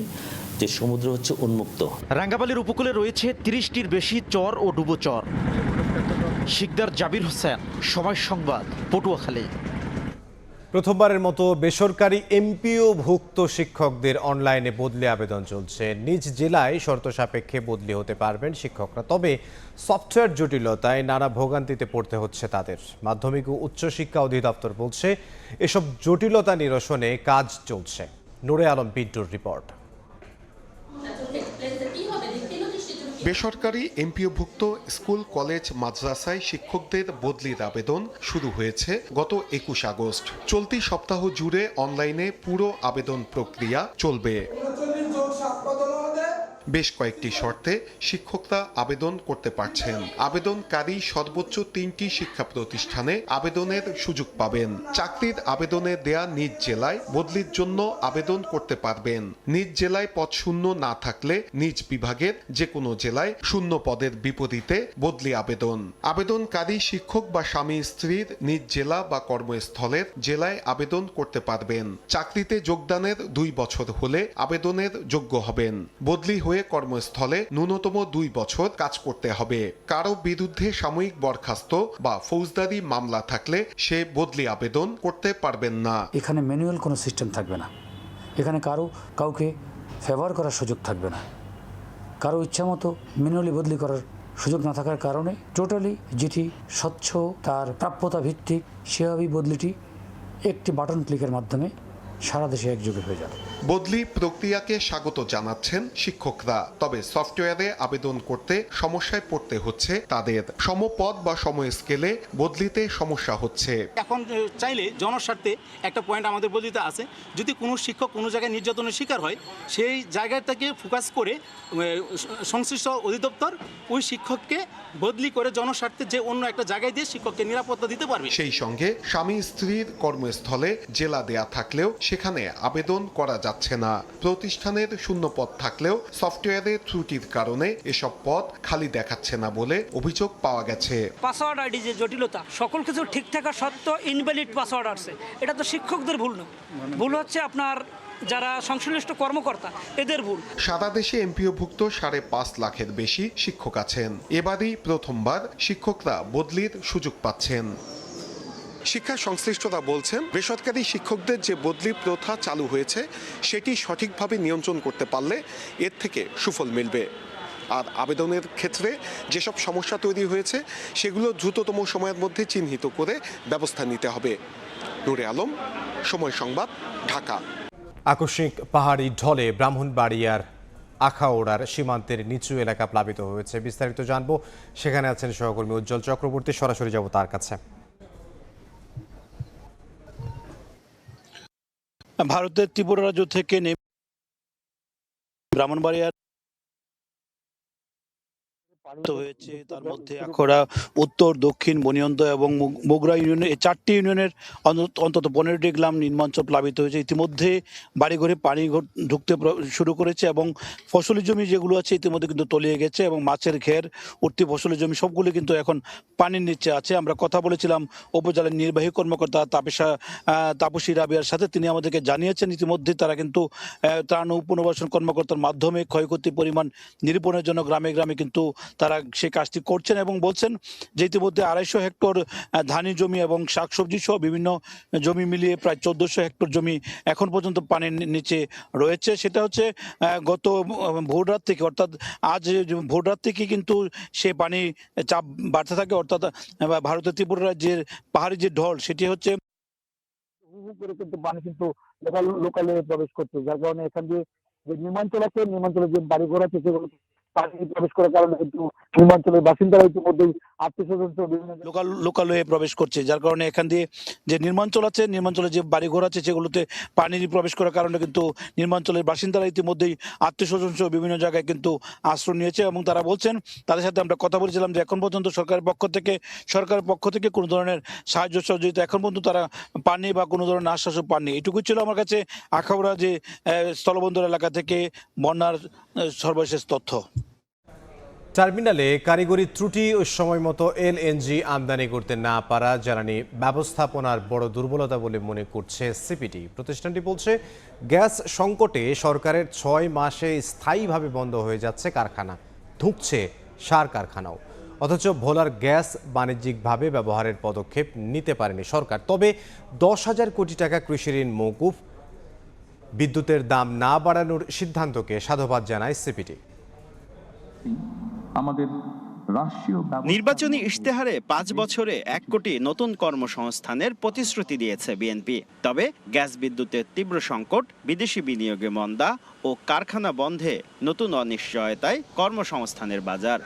যে সমুদ্র হচ্ছে উন্মুক্ত। রাঙ্গাবালির উপকূলে রয়েছে 30টির বেশি চর ও ডুবোচর। শিকদার জাবির হোসেন, সময় সংবাদ, পটুয়াখালী। প্রথমবারের মতো বেসরকারি এমপিওভুক্ত শিক্ষকদের অনলাইনে বদলি আবেদন চলছে। নিজ জেলায় শর্ত সাপেক্ষে বদলি হতে পারবেন শিক্ষকরা, তবে সফটওয়্যার জটিলতায় নানা ভোগান্তিতে পড়তে হচ্ছে তাদের। মাধ্যমিক ও উচ্চশিক্ষা অধিদপ্তর বলছে এসব জটিলতা নিরসনে কাজ চলছে। নূরে আলম পিন্টুর রিপোর্ট। বেসরকারি এমপিওভুক্ত স্কুল, কলেজ, মাদ্রাসায় শিক্ষকদের বদলির আবেদন শুরু হয়েছে গত 21 আগস্ট। চলতি সপ্তাহ জুড়ে অনলাইনে পুরো আবেদন প্রক্রিয়া চলবে। বেশ কয়েকটি শর্তে শিক্ষকরা আবেদন করতে পারছেন। আবেদনকারী সর্বোচ্চ 3টি শিক্ষা প্রতিষ্ঠানে আবেদনের সুযোগ পাবেন। চাকরির আবেদনে দেয়া নিজ জেলায় বদলির জন্য আবেদন করতে পারবেন। নিজ জেলায় পদ শূন্য না থাকলে নিজ বিভাগের যে কোনো জেলায় শূন্য পদের বিপরীতে বদলি আবেদন। আবেদনকারী শিক্ষক বা স্বামী স্ত্রীর নিজ জেলা বা কর্মস্থলের জেলায় আবেদন করতে পারবেন। চাকরিতে যোগদানের 2 বছর হলে আবেদনের যোগ্য হবেন। বদলি হয়ে কর্মস্থলে ন্যূনতম 2 বছর কাজ করতে হবে। কারো বিরুদ্ধে সাময়িক বরখাস্ত বা ফৌজদারি মামলা থাকলে সে বদলি আবেদন করতে পারবেন না। এখানে ম্যানুয়াল কোনো সিস্টেম থাকবে না। এখানে কাউকে ফেভার করার সুযোগ থাকবে না। কারো ইচ্ছা মতো ম্যানুয়ালি বদলি করার সুযোগ না থাকার কারণে টোটালি যেটি স্বচ্ছ, তার প্রাপ্যতা ভিত্তিক, সেভাবেই বদলিটি একটি বাটন ক্লিকের মাধ্যমে সারা দেশে একযোগে হয়ে যাবে। বদলি প্রক্রিয়াকে স্বাগত জানাচ্ছেন শিক্ষকরা, তবে সফটওয়্যারে আবেদন করতে সমস্যায় পড়তে হচ্ছে তাদের। সমপদ বা সময় স্কেলে বদলিতে সমস্যা হচ্ছে। এখন চাইলে জনস্বার্থে একটা পয়েন্ট আমাদের বদলিতে আছে, যদি কোনো শিক্ষক কোনো জায়গায় নির্যাতনের শিকার হয়, সেই জায়গাটাকে ফোকাস করে সংশ্লিষ্ট অধিদপ্তর ওই শিক্ষককে বদলি করে জনস্বার্থে যে অন্য একটা জায়গায় দিয়ে শিক্ষককে নিরাপত্তা দিতে পারবে। সেই সঙ্গে স্বামী স্ত্রীর কর্মস্থলে জেলা দেয়া থাকলেও সেখানে আবেদন করা যাচ্ছে না। প্রতিষ্ঠানের শূন্য পদ থাকলেও সফটওয়্যারে ত্রুটির কারণে এসব পদ খালি দেখাচ্ছে না বলে অভিযোগ পাওয়া গেছে। পাসওয়ার্ড আইডি যে জটিলতা, সকল কিছু ঠিক থাকা সত্ত্বেও ইনভ্যালিড পাসওয়ার্ড আসছে, এটা তো শিক্ষকদের ভুল না, ভুল হচ্ছে আপনার যারা সংশ্লিষ্ট কর্মকর্তা, এদের ভুল। সারা দেশে এমপিওভুক্ত 5.5 লাখের বেশি শিক্ষক আছেন। এবারই প্রথমবার শিক্ষকরা বদলির সুযোগ পাচ্ছেন। শিক্ষা সংশ্লিষ্টরা বলছেন, বেসরকারি শিক্ষকদের যে বদলি প্রথা চালু হয়েছে সেটি সঠিকভাবে নিয়ন্ত্রণ করতে পারলে এর থেকে সুফল মিলবে। আর আবেদনের ক্ষেত্রে যেসব সমস্যা তৈরি হয়েছে সেগুলো দ্রুততম সময়ের মধ্যে চিহ্নিত করে ব্যবস্থা নিতে হবে। নূরে আলম, সময় সংবাদ, ঢাকা। আকস্মিক পাহাড়ি ঢলে ব্রাহ্মণবাড়িয়ার আখাউড়ার সীমান্তের নিচু এলাকা প্লাবিত হয়েছে। বিস্তারিত জানবো, সেখানে আছেন সহকর্মী উজ্জ্বল চক্রবর্তী। সরাসরি যাব তার কাছে। ভারতের ত্রিপুরা রাজ্য থেকে নেমে ব্রাহ্মণবাড়িয়ার হয়েছে, তার মধ্যে আখাউড়া, উত্তর, দক্ষিণ, বনিয়ন্দ এবং মোগরা ইউনিয়নের এই 4টি ইউনিয়নের অন্তত 15টি গ্রাম নিম্নাঞ্চল প্লাবিত হয়েছে। ইতিমধ্যে বাড়িঘরে পানি ঢুকতে শুরু করেছে এবং ফসলি জমি যেগুলো আছে ইতিমধ্যে কিন্তু তলিয়ে গেছে এবং মাছের ঘের, উঠতি ফসলি জমি সবগুলো কিন্তু এখন পানির নিচে আছে। আমরা কথা বলেছিলাম উপজেলার নির্বাহী কর্মকর্তা তাপসী রাবিয়ার সাথে, তিনি আমাদেরকে জানিয়েছেন ইতিমধ্যে তারা কিন্তু ত্রাণ ও পুনর্বাসন কর্মকর্তার মাধ্যমে ক্ষয়ক্ষতির পরিমাণ নিরূপণের জন্য গ্রামে গ্রামে কিন্তু তারা সেই কাজটি করছেন এবং বলছেন যে ইতিমধ্যে 250 হেক্টর ধানি জমি এবং শাকসবজি সহ বিভিন্ন জমি মিলিয়ে প্রায় 1400 হেক্টর জমি এখন পর্যন্ত পানির নিচে রয়েছে। সেটা হচ্ছে গত ভোররাত থেকে, অর্থাৎ আজ ভোররাত থেকে কিন্তু সে পানি চাপ বাড়তে থাকে, অর্থাৎ ভারতের ত্রিপুরা রাজ্যের পাহাড়ি যে ঢল সেটি হচ্ছে কিন্তু পানি কিন্তু লোকালে প্রবেশ করছে, যার কারণে এখান দিয়ে যে নির্মাঞ্চল আছে, নির্মাঞ্চলে যে বাড়িঘর আছে সেগুলো পানি প্রবেশ করার কারণে কিন্তু নির্মাঞ্চলের বাসিন্দারা ইতিমধ্যেই লোকালয়ে প্রবেশ করছে, যার কারণে এখান দিয়ে যে নির্মাঞ্চল আছে, নির্মাঞ্চলে যে বাড়িঘর আছে সেগুলোতে পানি প্রবেশ করার কারণে কিন্তু নির্মাঞ্চলের বাসিন্দারা ইতিমধ্যেই আত্মীয়স্বজন সহ বিভিন্ন জায়গায় কিন্তু আশ্রয় নিয়েছে এবং তারা বলছেন, তাদের সাথে আমরা কথা বলেছিলাম যে এখন পর্যন্ত সরকারের পক্ষ থেকে কোনো ধরনের সাহায্য সহযোগিতা এখন পর্যন্ত তারা পাননি বা কোনো ধরনের আশ্বাসও পাননি। এটুকুই ছিল আমার কাছে আখাউড়া যে স্থলবন্দর এলাকা থেকে বন্যার সর্বশেষ তথ্য। টার্মিনালে কারিগরি ত্রুটি ও সময় মতো এলএনজি আমদানি করতে না পারা জ্বালানি ব্যবস্থাপনার বড় দুর্বলতা বলে মনে করছে সিপিডি। প্রতিষ্ঠানটি বলছে, গ্যাস সংকটে সরকারের 6 মাসে স্থায়ীভাবে বন্ধ হয়ে যাচ্ছে কারখানা, ধুঁকছে সার কারখানাও। অথচ ভোলার গ্যাস বাণিজ্যিকভাবে ব্যবহারের পদক্ষেপ নিতে পারেনি সরকার। তবে 10,000 কোটি টাকা কৃষি ঋণ মওকুফ, বিদ্যুতের দাম না বাড়ানোর সিদ্ধান্তকে সাধুবাদ জানায় সিপিডি। আমাদের নির্বাচনী ইশতেহারে 5 বছরে 1 কোটি নতুন কর্মসংস্থানের প্রতিশ্রুতি দিয়েছে বিএনপি। তবে গ্যাস বিদ্যুতের তীব্র সংকট, বিদেশি বিনিয়োগে মন্দা ও কারখানা বন্ধে নতুন অনিশ্চয়তায় কর্মসংস্থানের বাজার।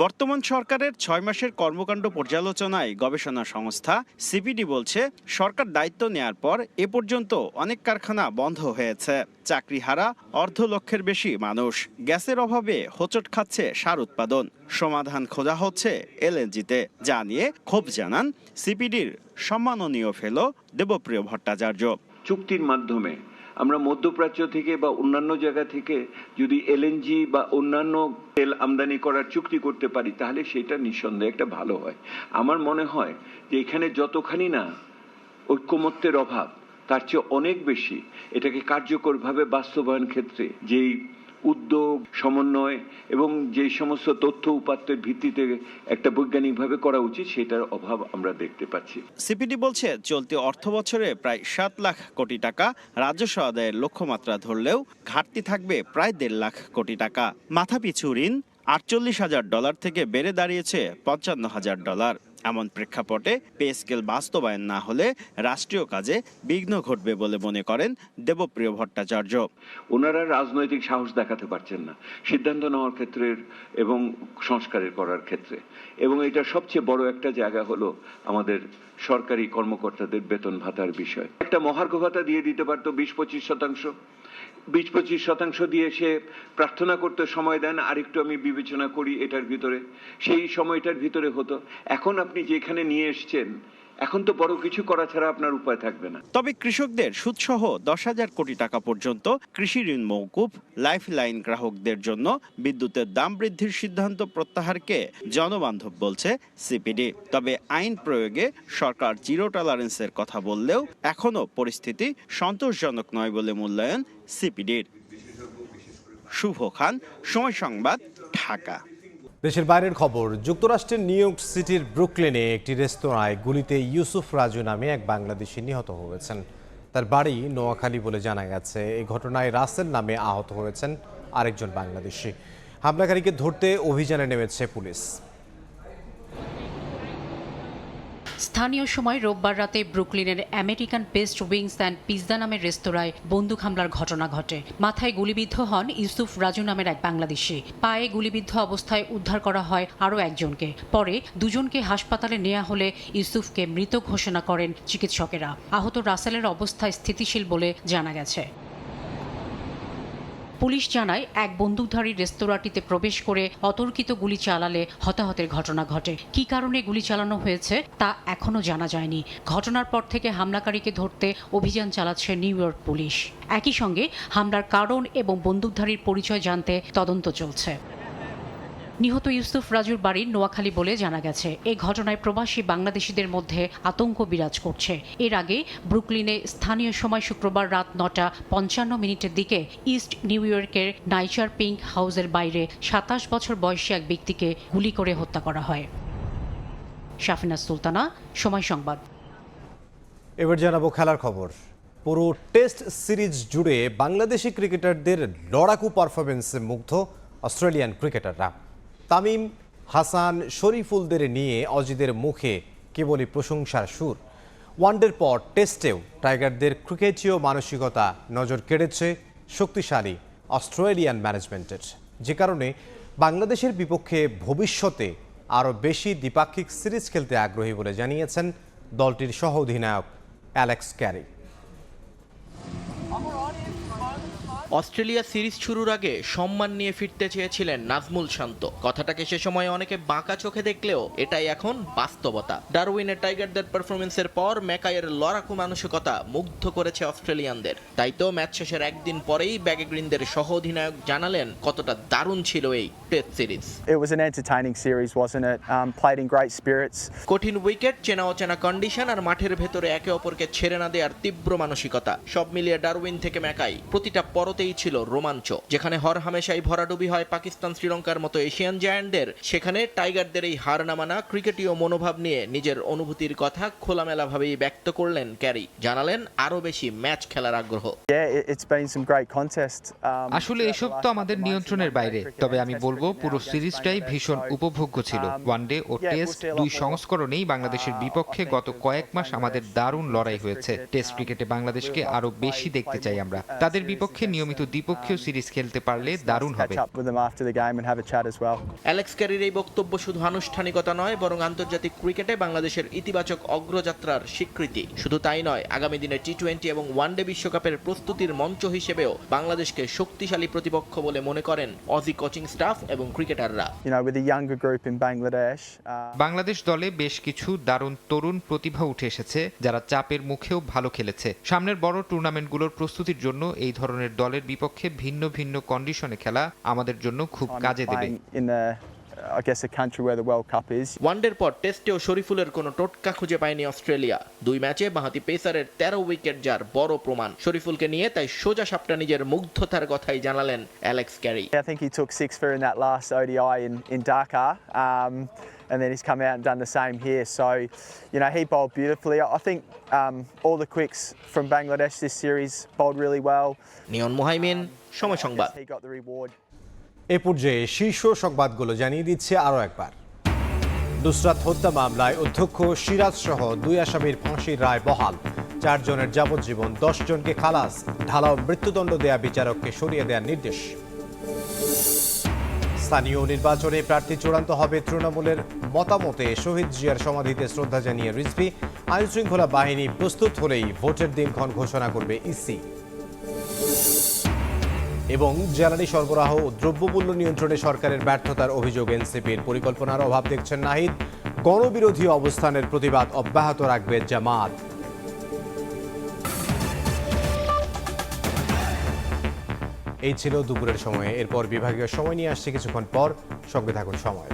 বর্তমান সরকারের 6 মাসের কর্মকাণ্ড পর্যালোচনায় গবেষণা সংস্থা সিপিডি বলছে, সরকার দায়িত্ব নেয়ার পর এ পর্যন্ত অনেক কারখানা বন্ধ হয়েছে, চাকরিহারা 1.5 লক্ষের বেশি মানুষ, গ্যাসের অভাবে হোঁচট খাচ্ছে সার উৎপাদন, সমাধান খোঁজা হচ্ছে এলএনজিতে। যা নিয়ে ক্ষোভ জানান সিপিডির সম্মাননীয় ফেলো দেবপ্রিয় ভট্টাচার্য। চুক্তির মাধ্যমে আমরা মধ্যপ্রাচ্য থেকে বা অন্যান্য জায়গা থেকে যদি এলএনজি বা অন্যান্য তেল আমদানি করার চুক্তি করতে পারি, তাহলে সেটা নিঃসন্দেহে একটা ভালো হয়। আমার মনে হয় যে এখানে যতখানি না ঐক্যমত্যের অভাব, তার চেয়ে অনেক বেশি এটাকে কার্যকরভাবে বাস্তবায়ন ক্ষেত্রে যেই উদ্যোগ, সমন্বয় এবং যে সমস্ত তথ্য উপাত্তের ভিত্তিতে একটা বৈজ্ঞানিকভাবে করা উচিত, সেটার অভাব আমরা দেখতে পাচ্ছি। সিপিডি বলছে, চলতি অর্থ বছরে প্রায় 7 লাখ কোটি টাকা রাজস্ব আদায়ের লক্ষ্যমাত্রা ধরলেও ঘাটতি থাকবে প্রায় 1.5 লাখ কোটি টাকা। মাথাপিছু ঋণ $48,000 থেকে বেড়ে দাঁড়িয়েছে $55,000। এমন প্রেক্ষাপটে পে স্কেল বাস্তবায়ন না হলে রাষ্ট্রীয় কাজে বিঘ্ন ঘটবে বলে মনে করেন দেবপ্রিয় ভট্টাচার্য। ওনারা রাজনৈতিক সাহস দেখাতে পারছেন না সিদ্ধান্ত নেওয়ার ক্ষেত্রে এবং সংস্কারের করার ক্ষেত্রে, এবং এটা সবচেয়ে বড় একটা জায়গা হলো আমাদের সরকারি কর্মকর্তাদের বেতন ভাতার বিষয়। একটা মহার্ঘ ভাতা দিয়ে দিতে পারতো 20-25%, 20-25% দিয়ে সে প্রার্থনা করতে সময় দেন, আরেকটু আমি বিবেচনা করি এটার ভিতরে, সেই সময়টার ভিতরে হতো। এখন আপনি যেখানে নিয়ে এসছেন, এখন তো বড় কিছু করা ছাড়া আপনার উপায় থাকবে না। তবে কৃষকদের সুদসহ 10,000 কোটি টাকা পর্যন্ত কৃষি ঋণ মওকুফ, লাইফ লাইন গ্রাহকদের জন্য বিদ্যুতের দাম বৃদ্ধির সিদ্ধান্ত প্রত্যাহারকে জনবান্ধব বলছে সিপিডি। তবে আইন প্রয়োগে সরকার জিরো টলারেন্সের কথা বললেও এখনও পরিস্থিতি সন্তোষজনক নয় বলে মূল্যায়ন সিপিডির। শুভ খান, সময় সংবাদ, ঢাকা। দেশের বাইরের খবর, যুক্তরাষ্ট্রের নিউ ইয়র্ক সিটির ব্রুকলিনে একটি রেস্তোরাঁয় গুলিতে ইউসুফ রাজু নামে এক বাংলাদেশি নিহত হয়েছেন। তার বাড়ি নোয়াখালী বলে জানা গেছে। এই ঘটনায় রাসেল নামে আহত হয়েছেন আরেকজন বাংলাদেশি। হামলাকারীকে ধরতে অভিযানে নেমেছে পুলিশ। স্থানীয় সময় রোববার রাতে ব্রুকলিনের American paste wings and pizza নামের রেস্তোরাঁয় বন্দুক হামলার ঘটনা ঘটে। মাথায় গুলিবিদ্ধ হন ইউসুফ রাজু নামের এক বাংলাদেশি। পায়ে গুলিবিদ্ধ অবস্থায় উদ্ধার করা হয় আরও একজনকে। পরে দুজনকে হাসপাতালে নেওয়া হলে ইউসুফকে মৃত ঘোষণা করেন চিকিৎসকেরা। আহত রাসেলের অবস্থা স্থিতিশীল বলে জানা গেছে। পুলিশ জানায়, এক বন্দুকধারী রেস্তোরাঁটিতে প্রবেশ করে অতর্কিত গুলি চালালে হতাহতের ঘটনা ঘটে। কী কারণে গুলি চালানো হয়েছে তা এখনও জানা যায়নি। ঘটনার পর থেকে হামলাকারীকে ধরতে অভিযান চালাচ্ছে নিউ ইয়র্ক পুলিশ। একই সঙ্গে হামলার কারণ এবং বন্দুকধারীর পরিচয় জানতে তদন্ত চলছে। নিহত ইউসুফ রাজুর বাড়ি নোয়াখালী বলে জানা গেছে। এই ঘটনায় প্রবাসী বাংলাদেশিদের মধ্যে আতঙ্ক বিরাজ করছে। এর আগে ব্রুকলিনে স্থানীয় সময় শুক্রবার রাত 9:55 দিকে ইস্ট নিউ ইয়র্কের নাইচার পিঙ্ক হাউসের বাইরে 27 বছর বয়সী এক ব্যক্তিকে গুলি করে হত্যা করা হয়। শাফিনা সুলতানা, সময় সংবাদ। এবার জানাবো খেলার খবর। পুরো টেস্ট সিরিজ জুড়ে বাংলাদেশি ক্রিকেটারদের লড়াকু পারফরমেন্সে মুগ্ধ অস্ট্রেলিয়ান ক্রিকেটাররা। তামিম, হাসান, শরীফুলদের নিয়ে অজিদের মুখে কেবলই প্রশংসার সুর। ওয়ানডের পর টেস্টেও টাইগারদের ক্রিকেটীয় মানসিকতা নজর কেড়েছে শক্তিশালী অস্ট্রেলিয়ান ম্যানেজমেন্টের, যে কারণে বাংলাদেশের বিপক্ষে ভবিষ্যতে আরও বেশি দ্বিপাক্ষিক সিরিজ খেলতে আগ্রহী বলে জানিয়েছেন দলটির সহ অধিনায়ক অ্যালেক্স ক্যারি। অস্ট্রেলিয়া সিরিজ শুরুর আগে সম্মান নিয়ে ফিরতে চেয়েছিলেন নাজমুল শান্ত। কথাটাকে সে সময় অনেকে বাঁকা চোখে দেখলেও এটাই এখন বাস্তবতা। ডারউইনের টাইগারদের পারফরমেন্সের পর ম্যাকাইয়ের লড়াকু মানসিকতা মুগ্ধ করেছে অস্ট্রেলিয়ানদের। তাই তো ম্যাচ শেষের একদিন পরেই ব্যাগে গ্রিনদের সহ অধিনায়ক জানালেন কতটা দারুণ ছিল এই test series. It was an entertaining series, wasn't it? Played in great spirits. কঠিন উইকেট, চেনা অচেনা কন্ডিশন আর মাঠের ভেতরে একে অপরকে ছেড়ে না দেওয়ার তীব্র মানসিকতা, সব মিলিয়ে ডারউইন থেকে ম্যাকাই প্রতিটা পরতে শুরুতেই ছিল রোমাঞ্চ। যেখানে হরহামেশাই ভরাডুবি হয় পাকিস্তান শ্রীলঙ্কার মতো এশিয়ান জায়ান্টদের, সেখানে টাইগারদের এই হার না মানা ক্রিকেটীয় মনোভাব নিয়ে নিজের অনুভূতির কথা খোলামেলাভাবেই ব্যক্ত করলেন ক্যারি। জানালেন আরও বেশি ম্যাচ খেলার আগ্রহ। আসলে এসব তো আমাদের নিয়ন্ত্রণের বাইরে, তবে আমি বলবো পুরো সিরিজটাই ভীষণ উপভোগ্য ছিল। ওয়ানডে ও টেস্ট দুই সংস্করণেই বাংলাদেশের বিপক্ষে গত কয়েক মাস আমাদের দারুণ লড়াই হয়েছে। টেস্ট ক্রিকেটে বাংলাদেশকে আরো বেশি দেখতে চাই আমরা। তাদের বিপক্ষে নিয়মিত দ্বিপক্ষীয় সিরিজ খেলতে পারলে দারুণ হবে। অ্যালেক্স ক্যারির এই বক্তব্য শুধু আনুষ্ঠানিকতা নয়, বরং আন্তর্জাতিক ক্রিকেটে বাংলাদেশের ইতিবাচক অগ্রযাত্রার স্বীকৃতি। শুধু তাই নয়, আগামী দিনে টি-20 এবং ওয়ানডে বিশ্বকাপের প্রস্তুতির মঞ্চ হিসেবেও বাংলাদেশকে শক্তিশালী প্রতিপক্ষ বলে মনে করেন অজি কোচিং স্টাফ এবং ক্রিকেটাররা। বাংলাদেশ দলে বেশ কিছু দারুণ তরুণ প্রতিভা উঠে এসেছে, যারা চাপের মুখেও ভালো খেলেছে। সামনের বড় টুর্নামেন্টগুলোর প্রস্তুতির জন্য এই ধরনের দলের বিপক্ষে ভিন্ন ভিন্ন কন্ডিশনে খেলা আমাদের জন্য খুব কাজে দেবে। ওয়ানডের পর টেস্টেও শরীফুলের কোনো টোটকা খুঁজে পায়নি অস্ট্রেলিয়া। 2 ম্যাচে বাঁহাতি পেসারের 13 উইকেট যার বড় প্রমাণ। শরীফুলকে নিয়ে তাই সোজা সাপটা নিজের মুগ্ধতার কথাই জানালেন Alex Carey. I think he took 6 for in that last ODI in Dhaka. And then he's come out and done the same here. So, he bowled beautifully. I think all the quicks from Bangladesh this series bowled really well. Neon Muhaimin, সময় সংবাদ। He got the reward. এ পর্যায়ে শীর্ষ সংবাদগুলো জানিয়ে দিচ্ছে আরও একবার। নুসরাত হত্যা মামলায় অধ্যক্ষ সিরাজ সহ 2 আসামির ফাঁসির রায় বহাল। 4 জনের যাবজ্জীবন, 10 জনকে খালাস। ঢালাও মৃত্যুদণ্ড দেয়া বিচারককে সরিয়ে দেওয়ার নির্দেশ। স্থানীয় নির্বাচনে প্রার্থী চূড়ান্ত হবে তৃণমূলের মতামতে শহীদ জিয়ার সমাধিতে শ্রদ্ধা জানিয়ে রিজভী। আইনশৃঙ্খলা বাহিনী প্রস্তুত হলেই ভোটের দিনক্ষণ ঘোষণা করবে ইসি। এবং জ্বালানি সরবরাহ ও দ্রব্যমূল্য নিয়ন্ত্রণে সরকারের ব্যর্থতার অভিযোগ এনসিপির। পরিকল্পনার অভাব দেখছেন নাহিদ। গণবিরোধী অবস্থানের প্রতিবাদ অব্যাহত রাখবে জামাত। এই ছিল দুপুরের সময়ে। এরপর বিভাগীয় সময় নিয়ে আসছে কিছুক্ষণ পর। সঙ্গে থাকুন সময়।